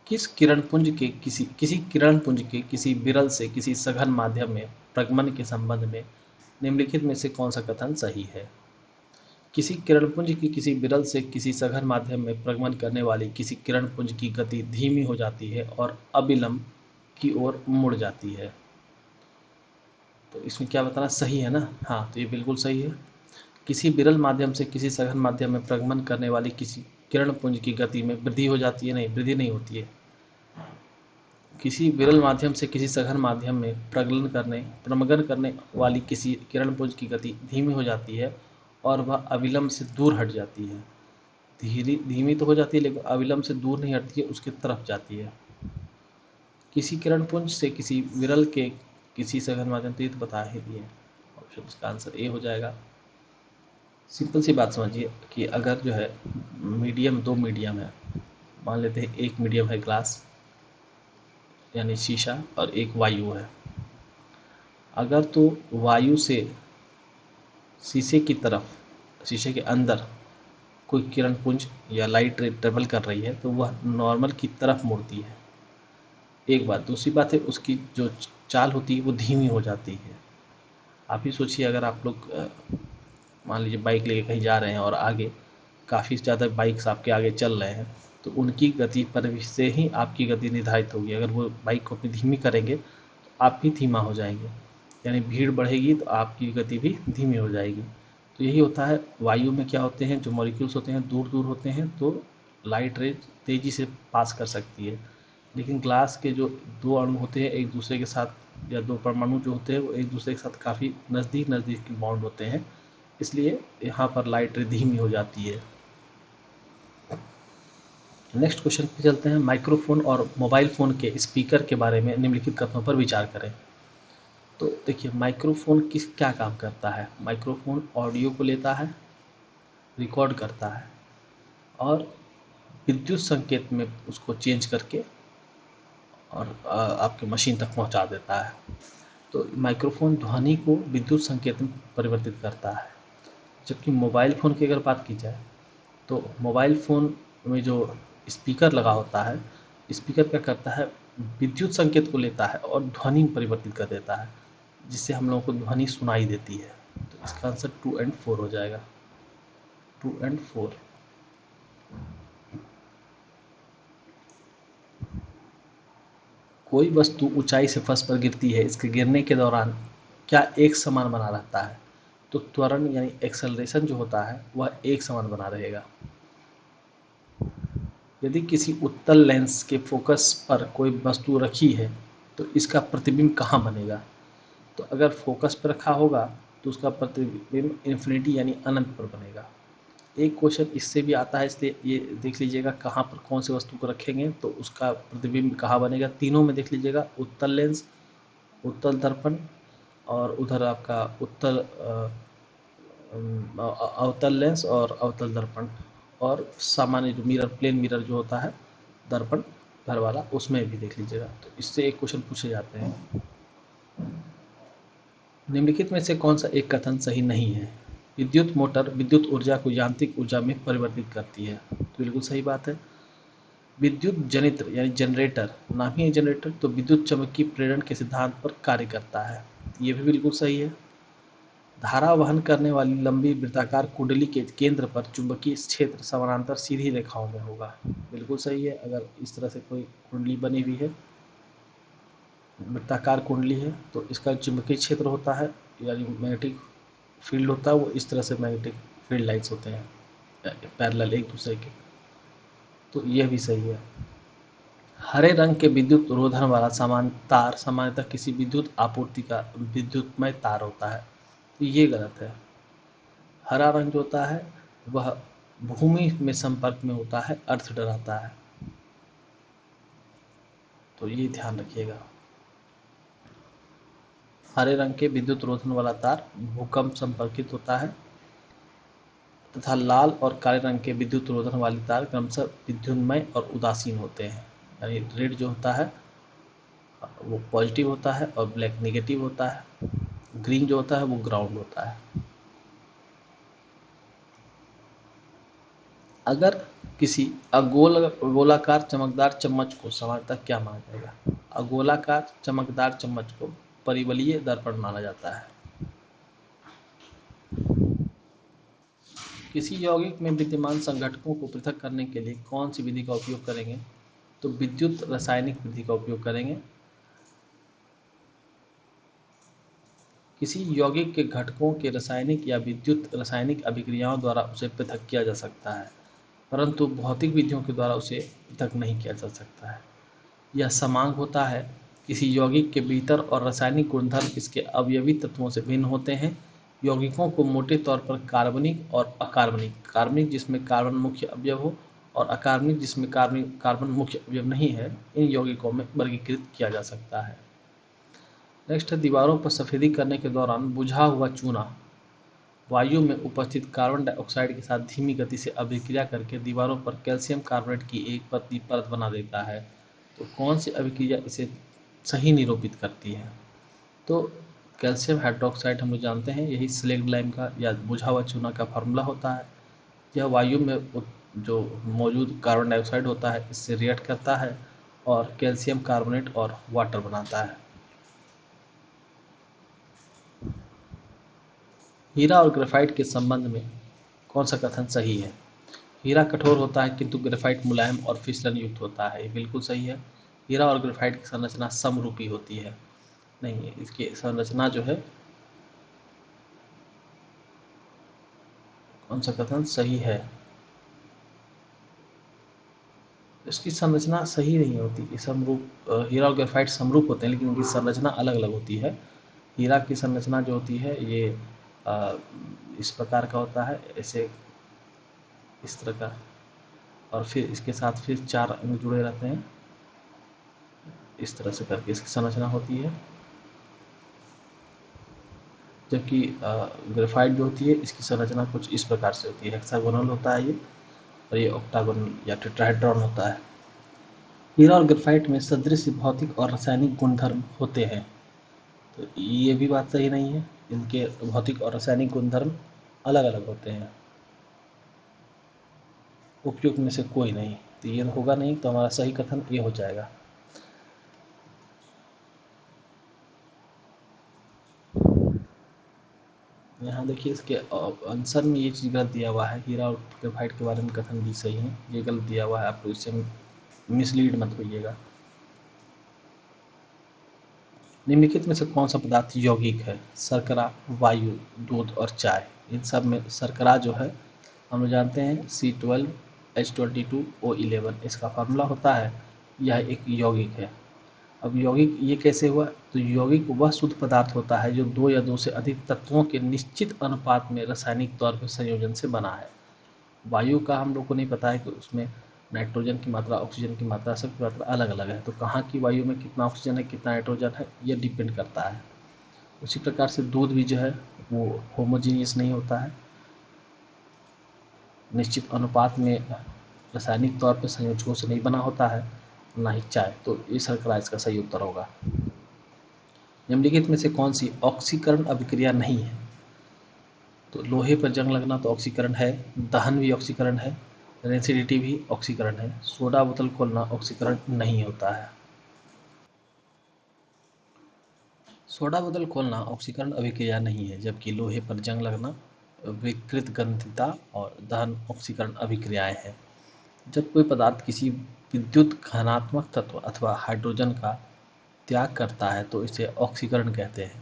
किसी किरण पुंज के किसी विरल से किसी सघन माध्यम में प्रगमन के संबंध में निम्नलिखित में से कौन सा कथन सही है? किसी किरणपुंज की किसी विरल से किसी सघन माध्यम में प्रगमन करने वाली किसी किरणपुंज की गति धीमी हो जाती है और अविलंब की ओर मुड़ जाती है। तो इसमें क्या बताना सही है ना? हाँ, तो ये बिल्कुल सही है। किसी विरल माध्यम से किसी सघन माध्यम में प्रगमन करने वाली किसी किरणपुंज की गति में वृद्धि हो जाती है, नहीं वृद्धि नहीं होती है। किसी विरल माध्यम से किसी सघन माध्यम में प्रमगन करने वाली किसी किरणपुंज की गति धीमी हो जाती है और वह अविलंब से दूर हट जाती है। धीमी तो हो जाती है लेकिन अविलंब से दूर नहीं हटती है, उसके तरफ जाती है। किसी किरणपुंज से किसी विरल के किसी सघन माध्यम, तो ये तो बता ही दिए। ऑप्शन इसका आंसर ए हो जाएगा। सिंपल सी बात समझिए कि अगर जो है मीडियम, दो मीडियम है, मान लेते हैं एक मीडियम है ग्लास यानी शीशा और एक वायु है। अगर तो वायु से शीशे की तरफ, शीशे के अंदर कोई किरण पुंज या लाइट रे ट्रेवल कर रही है तो वह नॉर्मल की तरफ मुड़ती है, एक बात। दूसरी बात है उसकी जो चाल होती है वो धीमी हो जाती है। आप ही सोचिए, अगर आप लोग मान लीजिए बाइक लेके कहीं जा रहे हैं और आगे काफ़ी ज़्यादा बाइक्स आपके आगे चल रहे हैं, तो उनकी गति पर से ही आपकी गति निर्धारित होगी। अगर वो बाइक को अपनी धीमी करेंगे तो आप भी धीमा हो जाएंगे, यानी भीड़ बढ़ेगी तो आपकी गति भी धीमी हो जाएगी। तो यही होता है, वायु में क्या होते हैं, जो मॉलिक्यूल्स होते हैं दूर दूर होते हैं तो लाइट रेज तेज़ी से पास कर सकती है, लेकिन ग्लास के जो दो अणु होते हैं एक दूसरे के साथ, या दो परमाणु जो होते हैं वो एक दूसरे के साथ काफ़ी नज़दीक नज़दीक बॉन्ड होते हैं, इसलिए यहाँ पर लाइट रे धीमी हो जाती है। नेक्स्ट क्वेश्चन पे चलते हैं। माइक्रोफोन और मोबाइल फ़ोन के स्पीकर के बारे में निम्नलिखित कथनों पर विचार करें। तो देखिए, माइक्रोफोन किस क्या काम करता है? माइक्रोफोन ऑडियो को लेता है, रिकॉर्ड करता है और विद्युत संकेत में उसको चेंज करके और आपके मशीन तक पहुंचा देता है। तो माइक्रोफोन ध्वनि को विद्युत संकेत में परिवर्तित करता है, जबकि मोबाइल फ़ोन की अगर बात की जाए तो मोबाइल फ़ोन में जो स्पीकर लगा होता है, स्पीकर क्या करता है, विद्युत संकेत को लेता है और ध्वनि में परिवर्तित कर देता है, जिससे हम लोगों को ध्वनि सुनाई देती है। तो इसका आंसर 2 एंड 4 हो जाएगा। 2 एंड 4। कोई वस्तु ऊंचाई से फर्श पर गिरती है, इसके गिरने के दौरान क्या एक समान बना रहता है? तो त्वरण यानी एक्सेलरेशन जो होता है वह एक समान बना रहेगा। यदि किसी उत्तल लेंस के फोकस पर कोई वस्तु रखी है तो इसका प्रतिबिंब कहाँ बनेगा? तो अगर फोकस पर रखा होगा तो उसका प्रतिबिंब इन्फिनिटी यानी अनंत पर बनेगा। एक क्वेश्चन इससे भी आता है, इसलिए ये देख लीजिएगा कहाँ पर कौन से वस्तु को रखेंगे तो उसका प्रतिबिंब कहाँ बनेगा। तीनों में देख लीजिएगा, उत्तल लेंस, उत्तल दर्पण और उधर आपका अवतल लेंस और अवतल दर्पण, और सामान्य जो मिरर, प्लेन मिरर जो होता है दर्पण घर वाला, उसमें भी देख लीजिएगा। तो इससे एक क्वेश्चन पूछे जाते हैं। निम्नलिखित में से कौन सा एक कथन सही नहीं है? विद्युत मोटर विद्युत ऊर्जा को यांत्रिक ऊर्जा में परिवर्तित करती है। तो बिल्कुल सही बात है। विद्युत जनित्र यानी जनरेटर, नाम ही है जनरेटर, तो विद्युत चुम्बकीय प्रेरण के सिद्धांत पर कार्य करता है। ये भी बिल्कुल सही है। धारा वहन करने वाली लंबी वृत्ताकार कुंडली के केंद्र पर चुंबकीय क्षेत्र समानांतर सीधी रेखाओं में होगा। बिल्कुल सही है। अगर इस तरह से कोई कुंडली बनी हुई है, वृत्ताकार कुंडली है, तो इसका चुंबकीय क्षेत्र होता है यानी मैग्नेटिक फील्ड होता है, वो इस तरह से मैग्नेटिक फील्ड लाइन्स होते हैं पैरेलल एक दूसरे के। तो यह भी सही है। हरे रंग के विद्युत रोधन वाला समान तार सामान्यतः किसी विद्युत आपूर्ति का विद्युतमय तार होता है। तो ये गलत है। हरा रंग जो होता है वह भूमि में संपर्क में होता है, अर्थ डराता है। तो ये ध्यान रखिएगा। हरे रंग के विद्युत रोधन वाला तार भूकंप संपर्कित होता है तथा लाल और काले रंग के विद्युत रोधन वाली तार क्रमशः विद्युन्मय और उदासीन होते हैं। यानी रेड जो होता है वो पॉजिटिव होता है और ब्लैक नेगेटिव होता है। ग्रीन जो होता है वो ग्राउंड होता है। अगर किसी गोलाकार चमकदार चम्मच को सामान्यतः क्या माना जाएगा? अगोलाकार चमकदार चम्मच को परिवलीय दर्पण माना जाता है। किसी यौगिक में विद्यमान संघटकों को पृथक करने के लिए कौन सी विधि का उपयोग करेंगे? तो विद्युत रासायनिक विधि का उपयोग करेंगे। किसी यौगिक के घटकों के रासायनिक या विद्युत रासायनिक अभिक्रियाओं द्वारा उसे पृथक किया जा सकता है, परंतु भौतिक विधियों के द्वारा उसे पृथक नहीं किया जा सकता है। यह समांग होता है। किसी यौगिक के भीतर और रासायनिक गुणधर्म इसके अवयवी तत्वों से भिन्न होते हैं। यौगिकों को मोटे तौर पर कार्बनिक और अकार्बनिक, कार्बनिक जिसमें कार्बन मुख्य अवयव हो और अकार्बनिक जिसमें कार्बन मुख्य अवयव नहीं है, इन यौगिकों में वर्गीकृत किया जा सकता है। नेक्स्ट है, दीवारों पर सफेदी करने के दौरान बुझा हुआ चूना वायु में उपस्थित कार्बन डाइऑक्साइड के साथ धीमी गति से अभिक्रिया करके दीवारों पर कैल्शियम कार्बोनेट की एक पतली परत बना देता है। तो कौन सी अभिक्रिया इसे सही निरूपित करती है? तो कैल्शियम हाइड्रोक्साइड हम लोग जानते हैं, यही स्लेग लाइम का या बुझा हुआ चूना का फार्मूला होता है। यह वायु में जो मौजूद कार्बन डाइऑक्साइड होता है इससे रिएक्ट करता है और कैल्शियम कार्बोनेट और वाटर बनाता है। हीरा और ग्रेफाइट के संबंध में कौन सा कथन सही है? हीरा कठोर होता है किंतु ग्रेफाइट मुलायम और फिसलन युक्त होता है, ये बिल्कुल सही है। हीरा और ग्रेफाइट की संरचना समरूपी होती है। नहीं, इसकी संरचना जो है, कौन सा कथन सही है? इसकी संरचना सही नहीं होती। ये समरूप, हीरा और ग्रेफाइट समरूप होते हैं लेकिन इनकी संरचना अलग अलग होती है। हीरा की संरचना जो होती है ये इस प्रकार का होता है, ऐसे इस तरह का, और फिर इसके साथ फिर 4 अणु जुड़े रहते हैं, इस तरह से करके इसकी संरचना होती है। जबकि ग्रेफाइट जो होती है इसकी संरचना कुछ इस प्रकार से होती है, हेक्सागोनल होता है ये, और ये ऑक्टागोनल या टेट्राहेड्रॉन होता है। हीरा और ग्रेफाइट में सदृश भौतिक और रासायनिक गुणधर्म होते हैं, तो ये भी बात सही नहीं है। इनके भौतिक और रासायनिक गुणधर्म अलग अलग होते हैं, उपयुक्त में से कोई नहीं, तो ये होगा नहीं, तो हमारा सही कथन ये हो जाएगा। यहाँ देखिए इसके आंसर में ये चीज़ गलत दिया हुआ है, हीरा और ग्रेफाइट के बारे में कथन भी सही है, ये गलत दिया हुआ है, आप इससे मिसलीड मत होइएगा। निम्नलिखित में से कौन सा पदार्थ यौगिक है? शर्करा, वायु, दूध और चाय। इन सब में शर्करा जो है हम लोग जानते हैं C12H22O11, इसका फार्मूला होता है, यह एक यौगिक है। अब यौगिक ये कैसे हुआ? तो यौगिक वह शुद्ध पदार्थ होता है जो 2 या 2 से अधिक तत्वों के निश्चित अनुपात में रासायनिक तौर पर संयोजन से बना है। वायु का हम लोग को नहीं पता है कि उसमें नाइट्रोजन की मात्रा, ऑक्सीजन की मात्रा, सबकी मात्रा अलग अलग है, तो कहाँ की वायु में कितना ऑक्सीजन है, कितना नाइट्रोजन है, ये डिपेंड करता है। उसी प्रकार से दूध भी जो है वो होमोजीनियस नहीं होता है, निश्चित अनुपात में रासायनिक तौर पर संयोजकों से नहीं बना होता है, ना ही चाय, तो ये शर्करा इसका सही उत्तर होगा। निम्नलिखित में से कौन सी ऑक्सीकरण अभिक्रिया नहीं है? तो लोहे पर जंग लगना तो ऑक्सीकरण है, दहन भी ऑक्सीकरण है, रेसिडिटी भी ऑक्सीकरण है, सोडा बोतल खोलना ऑक्सीकरण नहीं होता है। सोडा बोतल खोलना ऑक्सीकरण अभिक्रिया नहीं है, जबकि लोहे पर जंग लगना, विकृत गंधिता और दहन ऑक्सीकरण अभिक्रियाएं हैं। जब कोई पदार्थ किसी विद्युत घनात्मक तत्व अथवा हाइड्रोजन का त्याग करता है तो इसे ऑक्सीकरण कहते हैं,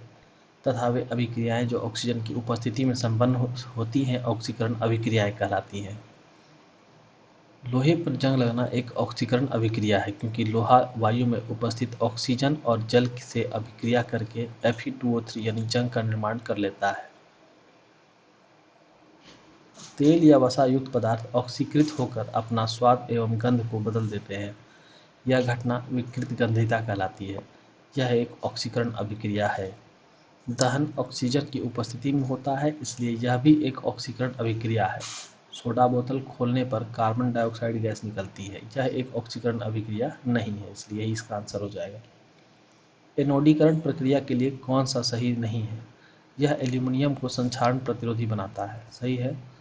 तथा वे अभिक्रियाएं जो ऑक्सीजन की उपस्थिति में संपन्न होती हैं ऑक्सीकरण अभिक्रियाएं कहलाती हैं। लोहे पर जंग लगना एक ऑक्सीकरण अभिक्रिया है क्योंकि लोहा वायु में उपस्थित ऑक्सीजन और जल से अभिक्रिया करके Fe2O3 यानी जंग का निर्माण कर लेता है। तेल या वसा युक्त पदार्थ ऑक्सीकृत होकर अपना स्वाद एवं गंध को बदल देते हैं, यह घटना विकृत गंधिता कहलाती है। यह एक ऑक्सीकरण अभिक्रिया है। दहन ऑक्सीजन की उपस्थिति में होता है, इसलिए यह भी एक ऑक्सीकरण अभिक्रिया है। सोडा बोतल खोलने पर कार्बन डाइऑक्साइड गैस निकलती है, यह एक ऑक्सीकरण अभिक्रिया नहीं है, इसलिए यही इसका आंसर हो जाएगा। एनोडीकरण प्रक्रिया के लिए कौन सा सही नहीं है? यह एल्यूमिनियम को संक्षारण प्रतिरोधी बनाता है, सही है।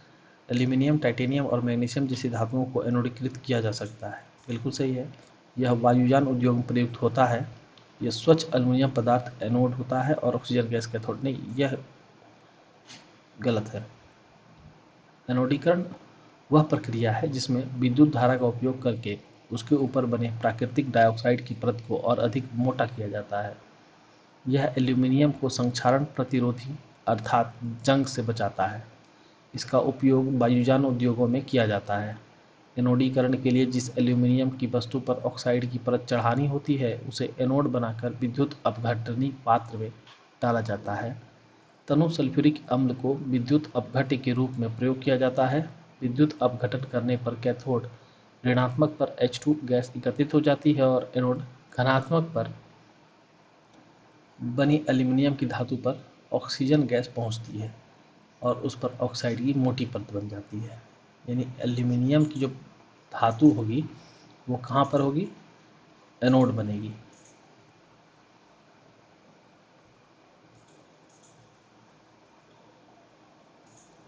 एल्यूमिनियम, टाइटेनियम और मैग्नीशियम जैसी धातुओं को एनोडीकृत किया जा सकता है, बिल्कुल सही है। यह वायुयान उद्योग में प्रयुक्त होता है। यह स्वच्छ एल्यूमिनियम पदार्थ एनोड होता है और ऑक्सीजन गैस कैथोड नहीं, यह गलत है। एनोडीकरण वह प्रक्रिया है जिसमें विद्युत धारा का उपयोग करके उसके ऊपर बने प्राकृतिक डाइऑक्साइड की परत को और अधिक मोटा किया जाता है। यह एल्यूमीनियम को संक्षारण प्रतिरोधी अर्थात जंग से बचाता है। इसका उपयोग वायुयान उद्योगों में किया जाता है। एनोडीकरण के लिए जिस एल्यूमीनियम की वस्तु पर ऑक्साइड की परत चढ़ानी होती है उसे एनोड बनाकर विद्युत अपघटनी पात्र में डाला जाता है। तनु सल्फ्यूरिक अम्ल को विद्युत अपघट्य के रूप में प्रयोग किया जाता है। विद्युत अपघटन करने पर कैथोड ऋणात्मक पर H2 गैस एकत्रित हो जाती है और एनोड धनात्मक पर बनी एल्यूमीनियम की धातु पर ऑक्सीजन गैस पहुंचती है और उस पर ऑक्साइड की मोटी परत बन जाती है। यानी एल्यूमीनियम की जो धातु होगी वो कहाँ पर होगी, एनोड बनेगी।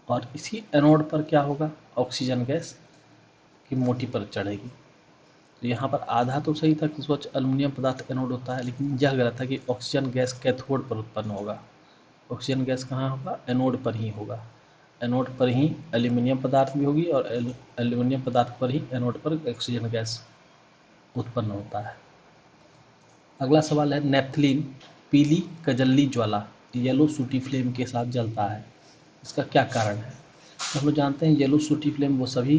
और इसी एनोड पर क्या होगा, ऑक्सीजन गैस की मोटी परत चढ़ेगी। तो यहाँ पर आधा तो सही था कि स्वच्छ एल्यूमिनियम पदार्थ एनोड होता है, लेकिन यह गलत था कि ऑक्सीजन गैस कैथोड पर उत्पन्न होगा। ऑक्सीजन गैस कहाँ होगा, एनोड पर ही होगा। एनोड पर ही एल्यूमिनियम पदार्थ भी होगी और एल्यूमिनियम पदार्थ पर ही एनोड पर ऑक्सीजन गैस उत्पन्न होता है। अगला सवाल है, नेपथलीन पीली कजली ज्वाला येलो सूटी फ्लेम के साथ जलता है, इसका क्या कारण है। तो हम लोग जानते हैं येलो सूटी फ्लेम वो सभी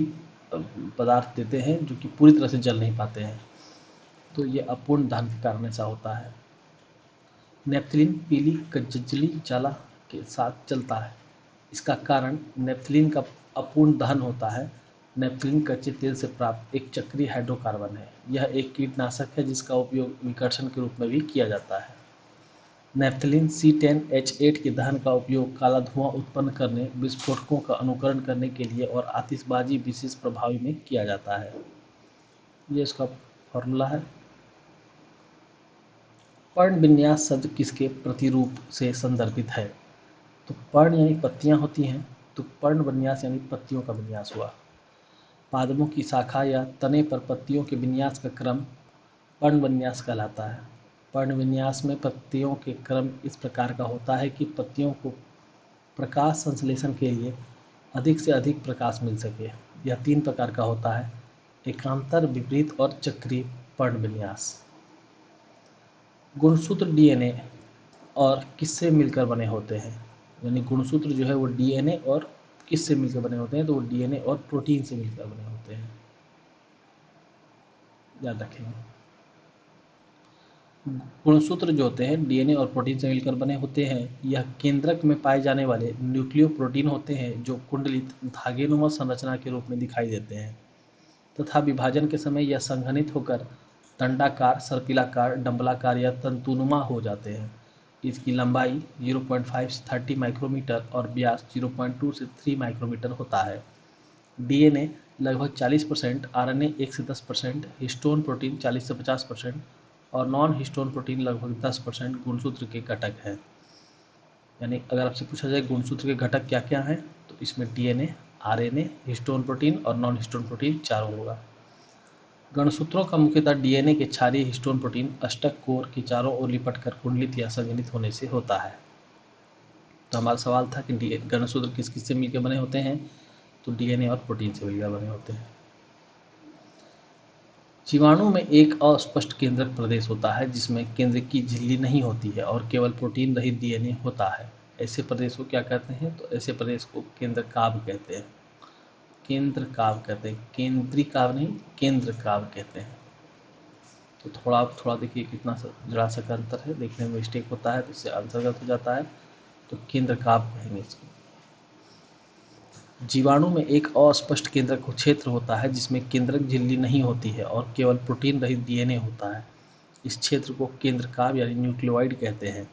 पदार्थ देते हैं जो कि पूरी तरह से जल नहीं पाते हैं, तो ये अपूर्ण दहन के कारण ऐसा होता है। नेपथलीन पीली कजली ज्वाला के साथ जलता है, इसका कारण नेपथलीन का अपूर्ण दहन होता है। नेपथलीन कच्चे तेल से प्राप्त एक चक्रीय हाइड्रोकार्बन है। यह एक कीटनाशक है जिसका उपयोग विकर्षण के रूप में भी किया जाता है। नेपथलीन C10H8 के दहन का उपयोग काला धुआं उत्पन्न करने, विस्फोटकों का अनुकरण करने के लिए और आतिशबाजी विशेष प्रभावी में किया जाता है। ये इसका फॉर्मूला है। पर्ण विन्यास शब्द किसके प्रतिरूप से संदर्भित है। तो पर्ण यानी पत्तियां होती हैं, तो पर्ण विन्यास यानी पत्तियों का विन्यास हुआ। पादपों की शाखा या तने पर पत्तियों के विन्यास का क्रम पर्ण विन्यास कहलाता है। पर्ण विन्यास में पत्तियों के क्रम इस प्रकार का होता है कि पत्तियों को प्रकाश संश्लेषण के लिए अधिक से अधिक प्रकाश मिल सके। यह 3 प्रकार का होता है, एकांतर, विपरीत और चक्रीय पर्ण विन्यास। गुणसूत्र डीएनए और किससे मिलकर बने होते हैं। यानी गुणसूत्र जो है वो डीएनए और किससे मिलकर बने होते हैं, तो वो डीएनए और प्रोटीन से मिलकर बने होते हैं, याद रखेंगे। गुणसूत्र जो होते हैं डीएनए और प्रोटीन से मिलकर बने होते हैं। यह केंद्रक में पाए जाने वाले न्यूक्लियोप्रोटीन होते हैं जो कुंडलित धागेनुमा संरचना के रूप में दिखाई देते हैं तथा विभाजन के समय यह संघनित होकर दंडाकार, सर्पिलाकार, डंबलाकार या तंतुनुमा हो जाते हैं। इसकी लंबाई 0.5 से 30 माइक्रोमीटर और व्यास 0.2 से 3 माइक्रोमीटर होता है। डीएनए लगभग 40%, आरएनए 1 से 10%, हिस्टोन प्रोटीन 40 से 50% और नॉन हिस्टोन प्रोटीन लगभग 10% गुणसूत्र के घटक हैं। यानी अगर आपसे पूछा जाए गुणसूत्र के घटक क्या क्या हैं, तो इसमें डीएनए, आरएनए, हिस्टोन प्रोटीन और नॉन हिस्टोन प्रोटीन चारों होगा। गुणसूत्रों का मुख्यतः डीएनए के क्षारीय हिस्टोन प्रोटीन अष्टक कोर के चारों ओर लिपटकर कुंडलित या संघनित होने से होता है। तो हमारा सवाल था कि गुणसूत्र किस किस से मिलकर बने होते हैं, तो डीएनए और प्रोटीन से मिलकर बने होते हैं। जीवाणु में एक अस्पष्ट केंद्रक प्रदेश होता है जिसमें केंद्रक की झिल्ली नहीं होती है और केवल प्रोटीन रहित डीएनए होता है। ऐसे प्रदेश को क्या कहते हैं, तो ऐसे प्रदेश को केंद्रकाभ कहते हैं। केंद्रकाभ कहते हैं, केंद्रीकाभ नहीं, केंद्रकाभ कहते हैं। तो थोड़ा थोड़ा देखिए कितना जरा सा अंतर है, देखने में मिस्टेक होता है तो इससे आंसर गलत हो जाता है। तो केंद्रकाभ कहेंगे इसको। जीवाणु में एक अस्पष्ट केंद्रक क्षेत्र होता है जिसमें केंद्रक झिल्ली नहीं होती है और केवल प्रोटीन रहित डीएनए होता है। इस क्षेत्र को केंद्रकाभ यानी न्यूक्लियोइड कहते हैं।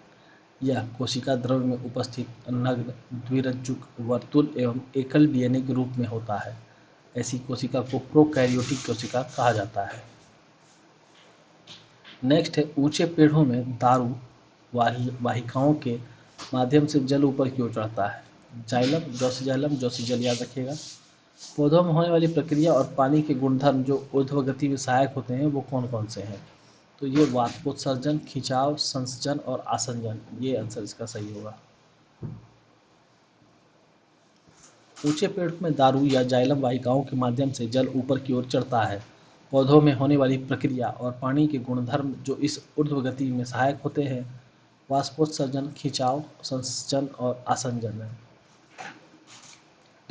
यह कोशिका द्रव्य में उपस्थित नग्न द्विरज्जुक वर्तुल एवं एकल डीएनए के रूप में होता है। ऐसी कोशिका को प्रोकैरियोटिक कोशिका कहा जाता है। नेक्स्ट है, ऊंचे पेड़ों में दारू वाहिकाओं के माध्यम से जल ऊपर की ओर चढ़ता है। जाइलम, जोसिजल याद रखिएगा। पौधों में होने वाली प्रक्रिया और पानी के गुणधर्म जो ऊर्ध्वगति में सहायक होते हैं वो कौन कौन से हैं, तो ये वाष्पोत्सर्जन, खिंचाव, संसर्जन और आसंजन, ये आंसर इसका सही होगा। ऊंचे पेड़ में दारू या जाइलम वाहिकाओं के माध्यम से जल ऊपर की ओर चढ़ता है। पौधों में होने वाली प्रक्रिया और पानी के गुणधर्म जो इस ऊर्ध्व गति में सहायक होते हैं, वाष्पोत्सर्जन, खिंचाव, संसर्जन और आसंजन है।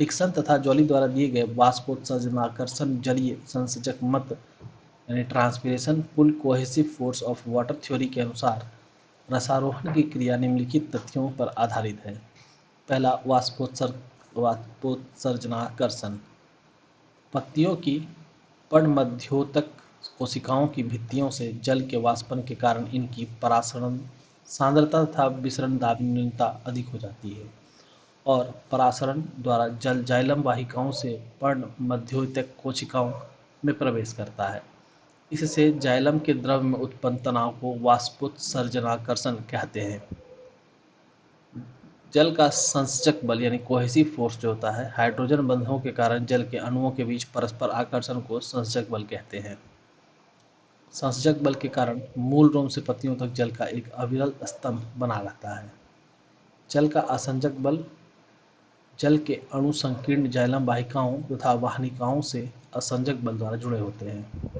डिक्सन तथा जॉली द्वारा दिए गए वाष्पोत्सर्जनाकर्षण जलीय संसर्जक मत यानी transpiration pull cohesive force of water theory के अनुसार रसारोहण की क्रिया निम्नलिखित तथ्यों पर आधारित है। पहला, वाष्पोत्सर्जनाकर्षण। पत्तियों की पर्णमध्योतक कोशिकाओं की भित्तियों से जल के वाष्पन के कारण इनकी परासरण सांद्रता तथा विसरण दाबनीयता अधिक हो जाती है और परासरण द्वारा जल जाइलम वाहिकाओं से पर्णमध्योतक कोशिकाओं में प्रवेश करता है। इससे जाइलम के द्रव में उत्पन्न तनाव को वाष्पोत्सर्जनाकर्षण कहते हैं। जल का संसर्जक बल यानी कोहेसिव फोर्स जो होता है, हाइड्रोजन बंधनों के कारण जल के अणुओं के बीच परस्पर आकर्षण को संसर्जक बल कहते हैं। संसर्जक बल के कारण मूल रोम से पत्तियों तक जल का एक अविरल स्तंभ बना रहता है। जल का आसंजक बल जल के अणु संकीर्ण जाइलम वाहिकाओं तथा वाहनिकाओं से असंजक बल द्वारा जुड़े होते हैं।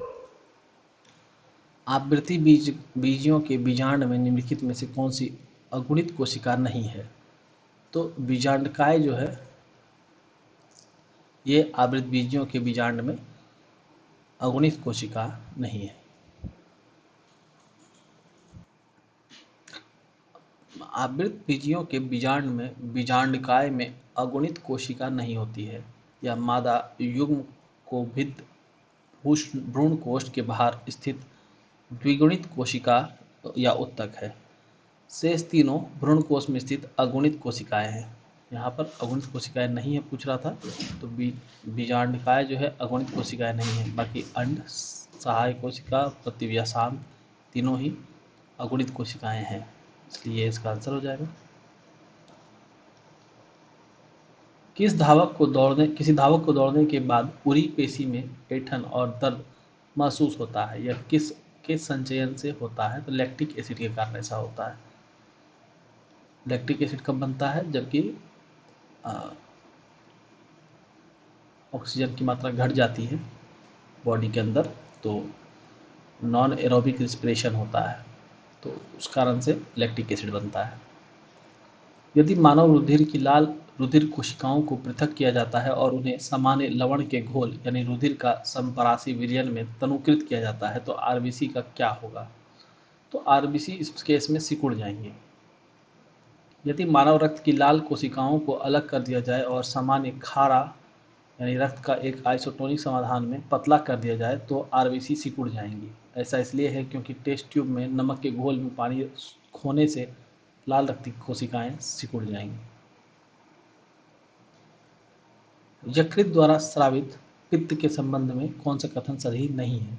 आवृत्ति बीजियों के बीजांड में निम्नलिखित में से कौन सी अगुणित कोशिका नहीं है? तो बीजांडकाय जो है ये आवृत बीजियों के बीजांड में अगुणित कोशिका नहीं है। आवृत बीजियों के बीजांड में बीजांडकाय में अगुणित कोशिका नहीं होती है। यह मादा युग्म कोभिद भ्रूण कोष्ठ के बाहर स्थित द्विगुणित कोशिका या उत्तक है। शेष तीनों भ्रूण कोश में स्थित अगुणित कोशिकाएं हैं। यहाँ पर अगुणित कोशिकाएं नहीं है पूछ रहा था, तो बीजांडकाय जो है अगुणित कोशिकाएं नहीं है। बाकी अंड, सहायक कोशिका, प्रतिव्यासांग तीनों ही अगुणित कोशिकाएं हैं, इसलिए इसका आंसर हो जाएगा। किसी धावक को दौड़ने के बाद पूरी पेशी में ऐंठन और दर्द महसूस होता है, यह किसके संचयन से होता है? तो लैक्टिक एसिड के कारण ऐसा होता है। लैक्टिक एसिड कब बनता है? जबकि ऑक्सीजन की मात्रा घट जाती है बॉडी के अंदर, तो नॉन एरोबिक रिस्पिरेशन होता है, तो उस कारण से लैक्टिक एसिड बनता है। यदि मानव रुधिर की लाल रुधिर कोशिकाओं को पृथक किया जाता है और उन्हें सामान्य लवण के घोल यानी रुधिर का समपरासी विलयन में तनुकृत किया जाता है, तो आरबीसी का क्या होगा? तो आरबीसी इस केस में सिकुड़ जाएंगे। यदि मानव रक्त की लाल कोशिकाओं को अलग कर दिया जाए और सामान्य खारा यानी रक्त का एक आइसोटोनिक समाधान में पतला कर दिया जाए, तो आरबीसी सिकुड़ जाएंगी। ऐसा इसलिए है क्योंकि टेस्ट ट्यूब में नमक के घोल में पानी खोने से लाल रक्त की कोशिकाएं सिकुड़ जाएंगी। यकृत द्वारा स्रावित पित्त के संबंध में कौन सा कथन सही नहीं है?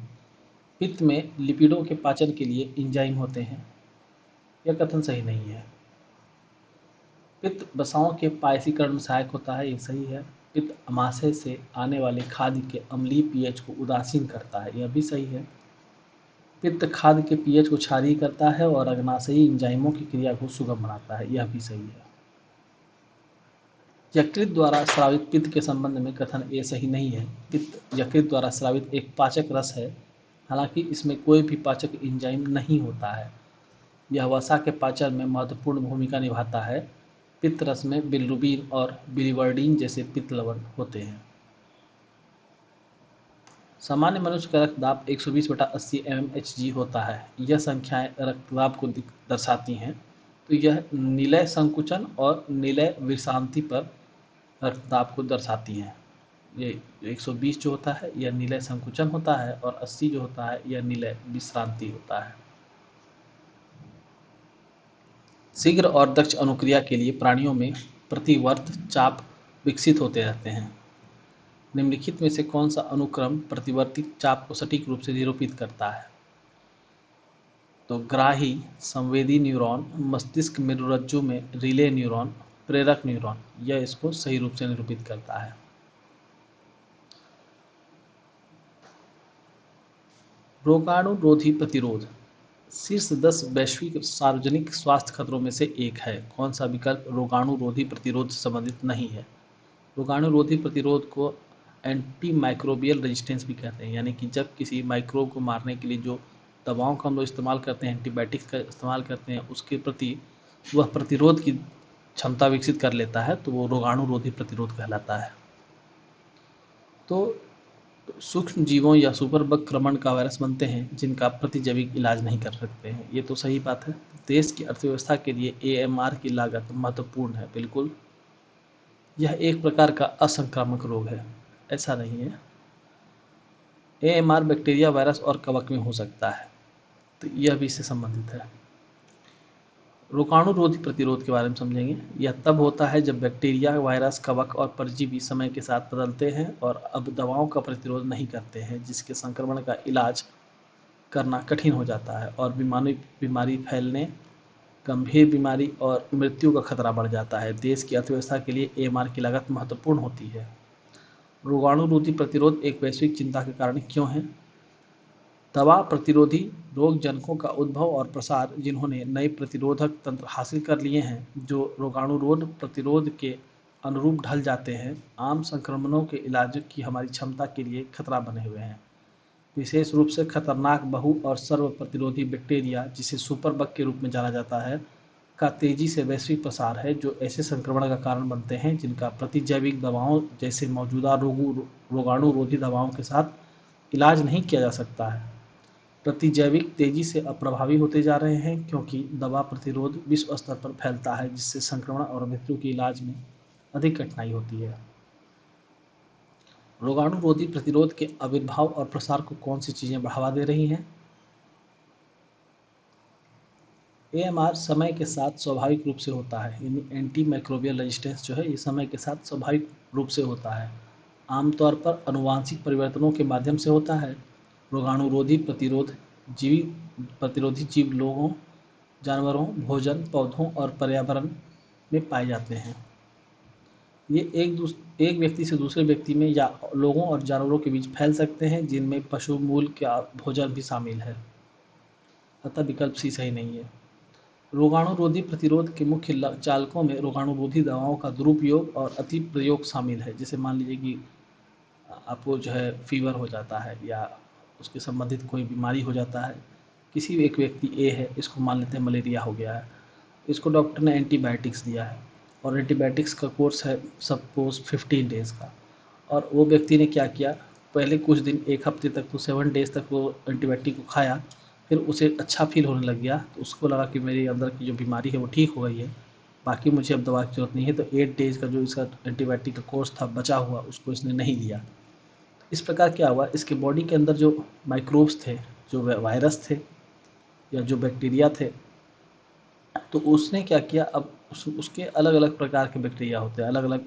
पित्त में लिपिडों के पाचन के लिए एंजाइम होते हैं, यह कथन सही नहीं है। पित्त वसाओं के पायसीकरण में सहायक होता है, ये सही है। पित्त अमाशय से आने वाले खाद्य के अम्लीय पीएच को उदासीन करता है, यह भी सही है। पित्त खाद्य के पीएच को क्षारीय करता है और अग्नाशयी एंजाइमों की क्रिया को सुगम बनाता है, यह भी सही है। यकृत द्वारा स्रावित पित्त के संबंध में कथन ए सही नहीं है। पित्त यकृत द्वारा स्रावित एक पाचक रस है, हालांकि इसमें कोई भी पाचक एंजाइम नहीं होता है। यह वसा के पाचन में महत्वपूर्ण भूमिका निभाता है। पित्त रस में बिलिरुबिन और बिलिवर्डिन जैसे पित्त लवण होते हैं। सामान्य मनुष्य का रक्तदाब 120/80 mmHg होता है। यह संख्याएं रक्तदाब को दर्शाती हैं, तो यह निलय संकुचन और निलय विश्रांति पर रक्तदाब को दर्शाती हैं। ये 120 जो होता है यह निलय संकुचन होता है और 80 जो होता है यह निलय विश्रांति होता है। शीघ्र और दक्ष अनुक्रिया के लिए प्राणियों में प्रतिवर्त चाप विकसित होते रहते हैं। निम्नलिखित में से कौन सा अनुक्रम प्रतिवर्ती चाप को सटीक रूप से निरूपित करता है? तो ग्राही संवेदी न्यूरॉन, मस्तिष्क मेरुरज्जु में रिले न्यूरॉन, प्रेरक न्यूरॉन, यह इसको सही रूप से निरूपित करता है। रोगाणुरोधी प्रतिरोध शीर्ष 10 वैश्विक सार्वजनिक स्वास्थ्य खतरों में से एक है। कौन सा विकल्प रोगाणुरोधी प्रतिरोध से संबंधित नहीं है? रोगाणुरोधी प्रतिरोध को एंटी माइक्रोबियल रेजिस्टेंस भी कहते हैं, यानी कि जब किसी माइक्रोब को मारने के लिए जो दवाओं का हम लोग इस्तेमाल करते हैं, एंटीबायोटिक्स का इस्तेमाल करते हैं, उसके प्रति वह प्रतिरोध की क्षमता विकसित कर लेता है, तो वो रोगाणुरोधी प्रतिरोध कहलाता है। तो सूक्ष्म जीवों या सुपर बग क्रमण का वायरस बनते हैं जिनका प्रतिजैविक इलाज नहीं कर सकते हैं। ये तो सही बात है। देश की अर्थव्यवस्था के लिए एएमआर की लागत महत्वपूर्ण है। बिल्कुल, यह एक प्रकार का असंक्रामक रोग है, ऐसा नहीं है। एएमआर बैक्टीरिया, वायरस और कवक में हो सकता है, तो यह भी इससे संबंधित है। रोगाणुरोधी प्रतिरोध के बारे में समझेंगे। यह तब होता है जब बैक्टीरिया, वायरस, कवक और परजीवी समय के साथ बदलते हैं और अब दवाओं का प्रतिरोध नहीं करते हैं, जिसके संक्रमण का इलाज करना कठिन हो जाता है और बीमारी फैलने, गंभीर बीमारी और मृत्यु का खतरा बढ़ जाता है। देश की अर्थव्यवस्था के लिए एएमआर की लागत महत्वपूर्ण होती है। रोगाणुरोधी प्रतिरोध एक वैश्विक चिंता के कारण क्यों है? दवा प्रतिरोधी रोग जनकों का उद्भव और प्रसार, जिन्होंने नए प्रतिरोधक तंत्र हासिल कर लिए हैं जो रोगाणुरोध प्रतिरोध के अनुरूप ढल जाते हैं, आम संक्रमणों के इलाज की हमारी क्षमता के लिए खतरा बने हुए हैं। विशेष रूप से खतरनाक बहु और सर्व प्रतिरोधी बैक्टीरिया, जिसे सुपर बग के रूप में जाना जाता है, का तेजी से वैश्विक प्रसार है, जो ऐसे संक्रमण का कारण बनते हैं जिनका प्रतिजैविक दवाओं जैसे मौजूदा रोगाणुरोधी दवाओं के साथ इलाज नहीं किया जा सकता है। प्रतिजैविक तेजी से अप्रभावी होते जा रहे हैं क्योंकि दवा प्रतिरोध विश्व स्तर पर फैलता है, जिससे संक्रमण और मृत्यु के इलाज में अधिक कठिनाई होती है। रोगाणुरोधी प्रतिरोध के आविर्भाव और प्रसार को कौन सी चीज़ें बढ़ावा दे रही हैं? एएमआर समय के साथ स्वाभाविक रूप से होता है, यानी एंटी माइक्रोबियल रेजिस्टेंस जो है ये समय के साथ स्वाभाविक रूप से होता है, आमतौर पर आनुवांशिक परिवर्तनों के माध्यम से होता है। रोगाणुरोधी प्रतिरोधी जीव लोगों, जानवरों, भोजन, पौधों और पर्यावरण में पाए जाते हैं। ये एक व्यक्ति से दूसरे व्यक्ति में या लोगों और जानवरों के बीच फैल सकते हैं, जिनमें पशु मूल का भोजन भी शामिल है, अतः विकल्प सी सही नहीं है। रोगाणुरोधी प्रतिरोध के मुख्य चालकों में रोगाणुरोधी दवाओं का दुरुपयोग और अति प्रयोग शामिल है। जैसे मान लीजिए कि आपको जो है फीवर हो जाता है या उसके संबंधित कोई बीमारी हो जाता है, किसी एक व्यक्ति ए है, इसको मान लेते हैं मलेरिया हो गया है, इसको डॉक्टर ने एंटीबायोटिक्स दिया है और एंटीबायोटिक्स का कोर्स है सपोज 15 डेज़ का, और वो व्यक्ति ने क्या किया, पहले कुछ दिन, एक हफ्ते तक, तो 7 डेज़ तक वो एंटीबायोटिक को खाया, फिर उसे अच्छा फील होने लग गया, तो उसको लगा कि मेरे अंदर की जो बीमारी है वो ठीक हो गई है, बाकी मुझे अब दवा की जरूरत नहीं है, तो 8 डेज़ का जो इसका एंटीबायोटिक का कोर्स था बचा हुआ, उसको इसने नहीं लिया। इस प्रकार क्या हुआ, इसके बॉडी के अंदर जो माइक्रोब्स थे, जो वायरस थे या जो बैक्टीरिया थे, तो उसने क्या किया, अब उसके अलग अलग प्रकार के बैक्टीरिया होते हैं, अलग अलग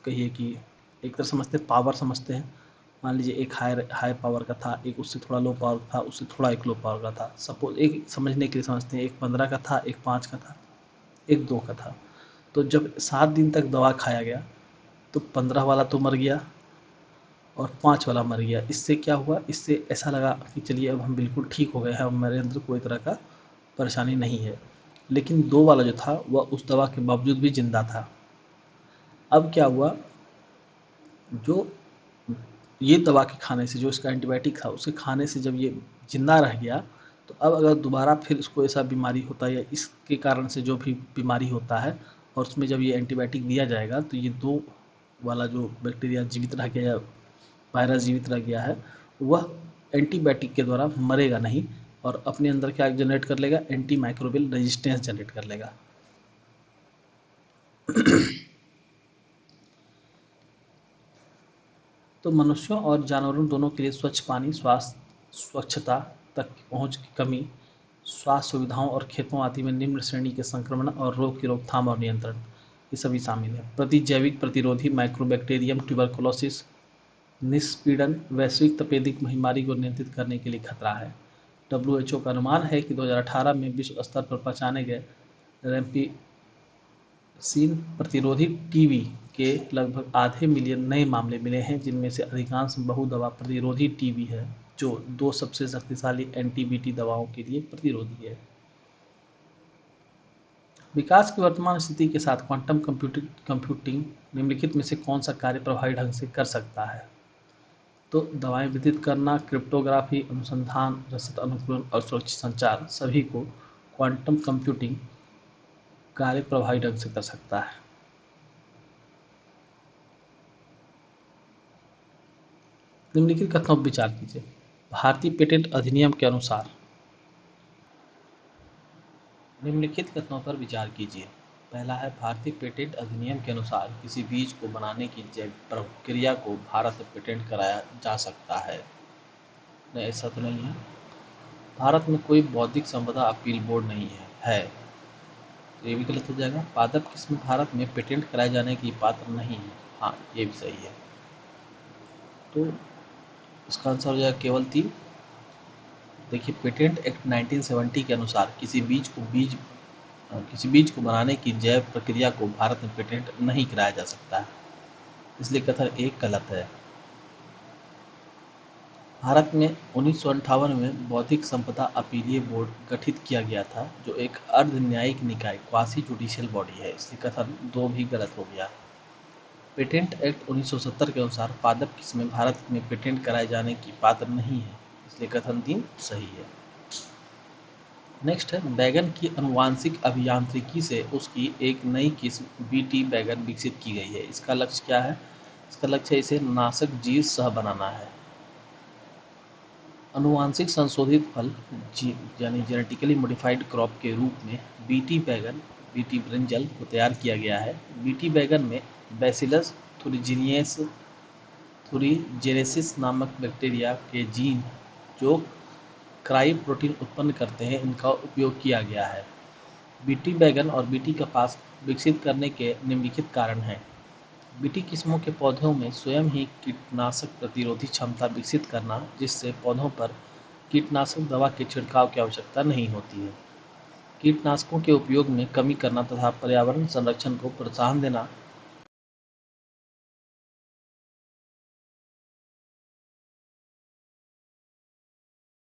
कहिए कि एक तरह समझते हैं, पावर समझते हैं। मान लीजिए एक हाई पावर का था, एक उससे थोड़ा लो पावर था, उससे थोड़ा एक लो पावर का था। सपोज एक समझने के लिए समझते हैं, एक 15 का था, एक 5 का था, एक 2 का था। तो जब 7 दिन तक दवा खाया गया तो 15 वाला तो मर गया और 5 वाला मर गया। इससे क्या हुआ, इससे ऐसा लगा कि चलिए अब हम बिल्कुल ठीक हो गए हैं, अब मेरे अंदर कोई तरह का परेशानी नहीं है। लेकिन 2 वाला जो था वह उस दवा के बावजूद भी जिंदा था। अब क्या हुआ, जो ये दवा के खाने से, जो इसका एंटीबायोटिक था उसके खाने से जब ये जिंदा रह गया, तो अब अगर दोबारा फिर इसको ऐसा बीमारी होता है या इसके कारण से जो भी बीमारी होता है और उसमें जब ये एंटीबायोटिक दिया जाएगा, तो ये 2 वाला जो बैक्टीरिया जीवित रह गया या वायरस जीवित रह गया है, वह एंटीबायोटिक के द्वारा मरेगा नहीं और अपने अंदर क्या जनरेट कर लेगा, एंटी माइक्रोबियल रेजिस्टेंस जनरेट कर लेगा। तो मनुष्यों और जानवरों दोनों के लिए स्वच्छ पानी, स्वच्छता तक की पहुँच की कमी, स्वास्थ्य सुविधाओं और खेतों आदि में निम्न श्रेणी के संक्रमण और रोग की रोकथाम और नियंत्रण, ये सभी शामिल है। प्रतिजैविक प्रतिरोधी माइक्रोबैक्टीरियम ट्यूबरकुलोसिस निस्पीड़न वैश्विक तपेदिक महामारी को नियंत्रित करने के लिए खतरा है। WHO का अनुमान है कि 2018 में विश्व स्तर पर पहचाने गए रैमपी सीन प्रतिरोधी टीबी के लगभग आधे मिलियन नए मामले मिले हैं, जिनमें से अधिकांश बहुदवा प्रतिरोधी टीबी है, जो 2 सबसे शक्तिशाली एंटीबीटी दवाओं के लिए प्रतिरोधी है। विकास की वर्तमान स्थिति के साथ क्वांटम कंप्यूटिंग निम्नलिखित में से कौन सा कार्य प्रभावी ढंग से कर सकता है? तो दवाएं वितरित करना, क्रिप्टोग्राफी, अनुसंधान, रसद अनुकूलन और सुरक्षित संचार सभी को क्वांटम कंप्यूटिंग कार्य प्रभावी ढंग से कर सकता है। निम्नलिखित कथनों पर विचार कीजिए। भारतीय पेटेंट अधिनियम के अनुसार निम्नलिखित कथनों पर विचार कीजिए। पहला है, भारतीय पेटेंट अधिनियम के अनुसार किसी बीज को बनाने की जैव प्रक्रिया को भारत में पेटेंट कराया जा सकता है। नहीं, ऐसा तो नहीं है। भारत में कोई बौद्धिक संपदा अपील बोर्ड नहीं है। तो ये भी गलत हो जाएगा। पादप किस्म भारत में पेटेंट कराए जाने की पात्र नहीं है। हाँ, ये भी सही है। तो इसका आंसर हो जाएगा केवल 3। देखिए, पेटेंट एक्ट 1970 के अनुसार किसी बीज को बनाने की जैव प्रक्रिया को भारत में पेटेंट नहीं कराया जा सकता है, इसलिए कथन 1 गलत है। भारत में 1958 में बौद्धिक संपदा अपीलीय बोर्ड गठित किया गया था, जो एक अर्ध न्यायिक निकाय क्वासी जुडिशियल बॉडी है, इसलिए कथन 2 भी गलत हो गया। पेटेंट एक्ट 1970 के अनुसार पादप किस्में भारत में पेटेंट कराए जाने की पात्र नहीं है, इसलिए कथन 3 सही है। नेक्स्ट है, बैगन की आनुवांशिक अभियांत्रिकी से उसकी एक नई किस्म बीटी बैगन विकसित की गई है। इसका लक्ष्य क्या है? इसका लक्ष्य इसे नाशक जीव सह बनाना है। आनुवांशिक संशोधित फल यानी जेनेटिकली मॉडिफाइड क्रॉप के रूप में बीटी बैगन, बीटी ब्रिंजल को तैयार किया गया है। बीटी बैगन में बैसिलस थुरिजेनेसिस नामक बैक्टीरिया के जीन जो क्राई प्रोटीन उत्पन्न करते हैं, इनका उपयोग किया गया है। बीटी बैगन और बीटी कपास विकसित करने के निम्नलिखित कारण हैं। बीटी किस्मों के पौधों में स्वयं ही कीटनाशक प्रतिरोधी क्षमता विकसित करना, जिससे पौधों पर कीटनाशक दवा के छिड़काव की आवश्यकता नहीं होती है। कीटनाशकों के उपयोग में कमी करना तथा पर्यावरण संरक्षण को प्रोत्साहन देना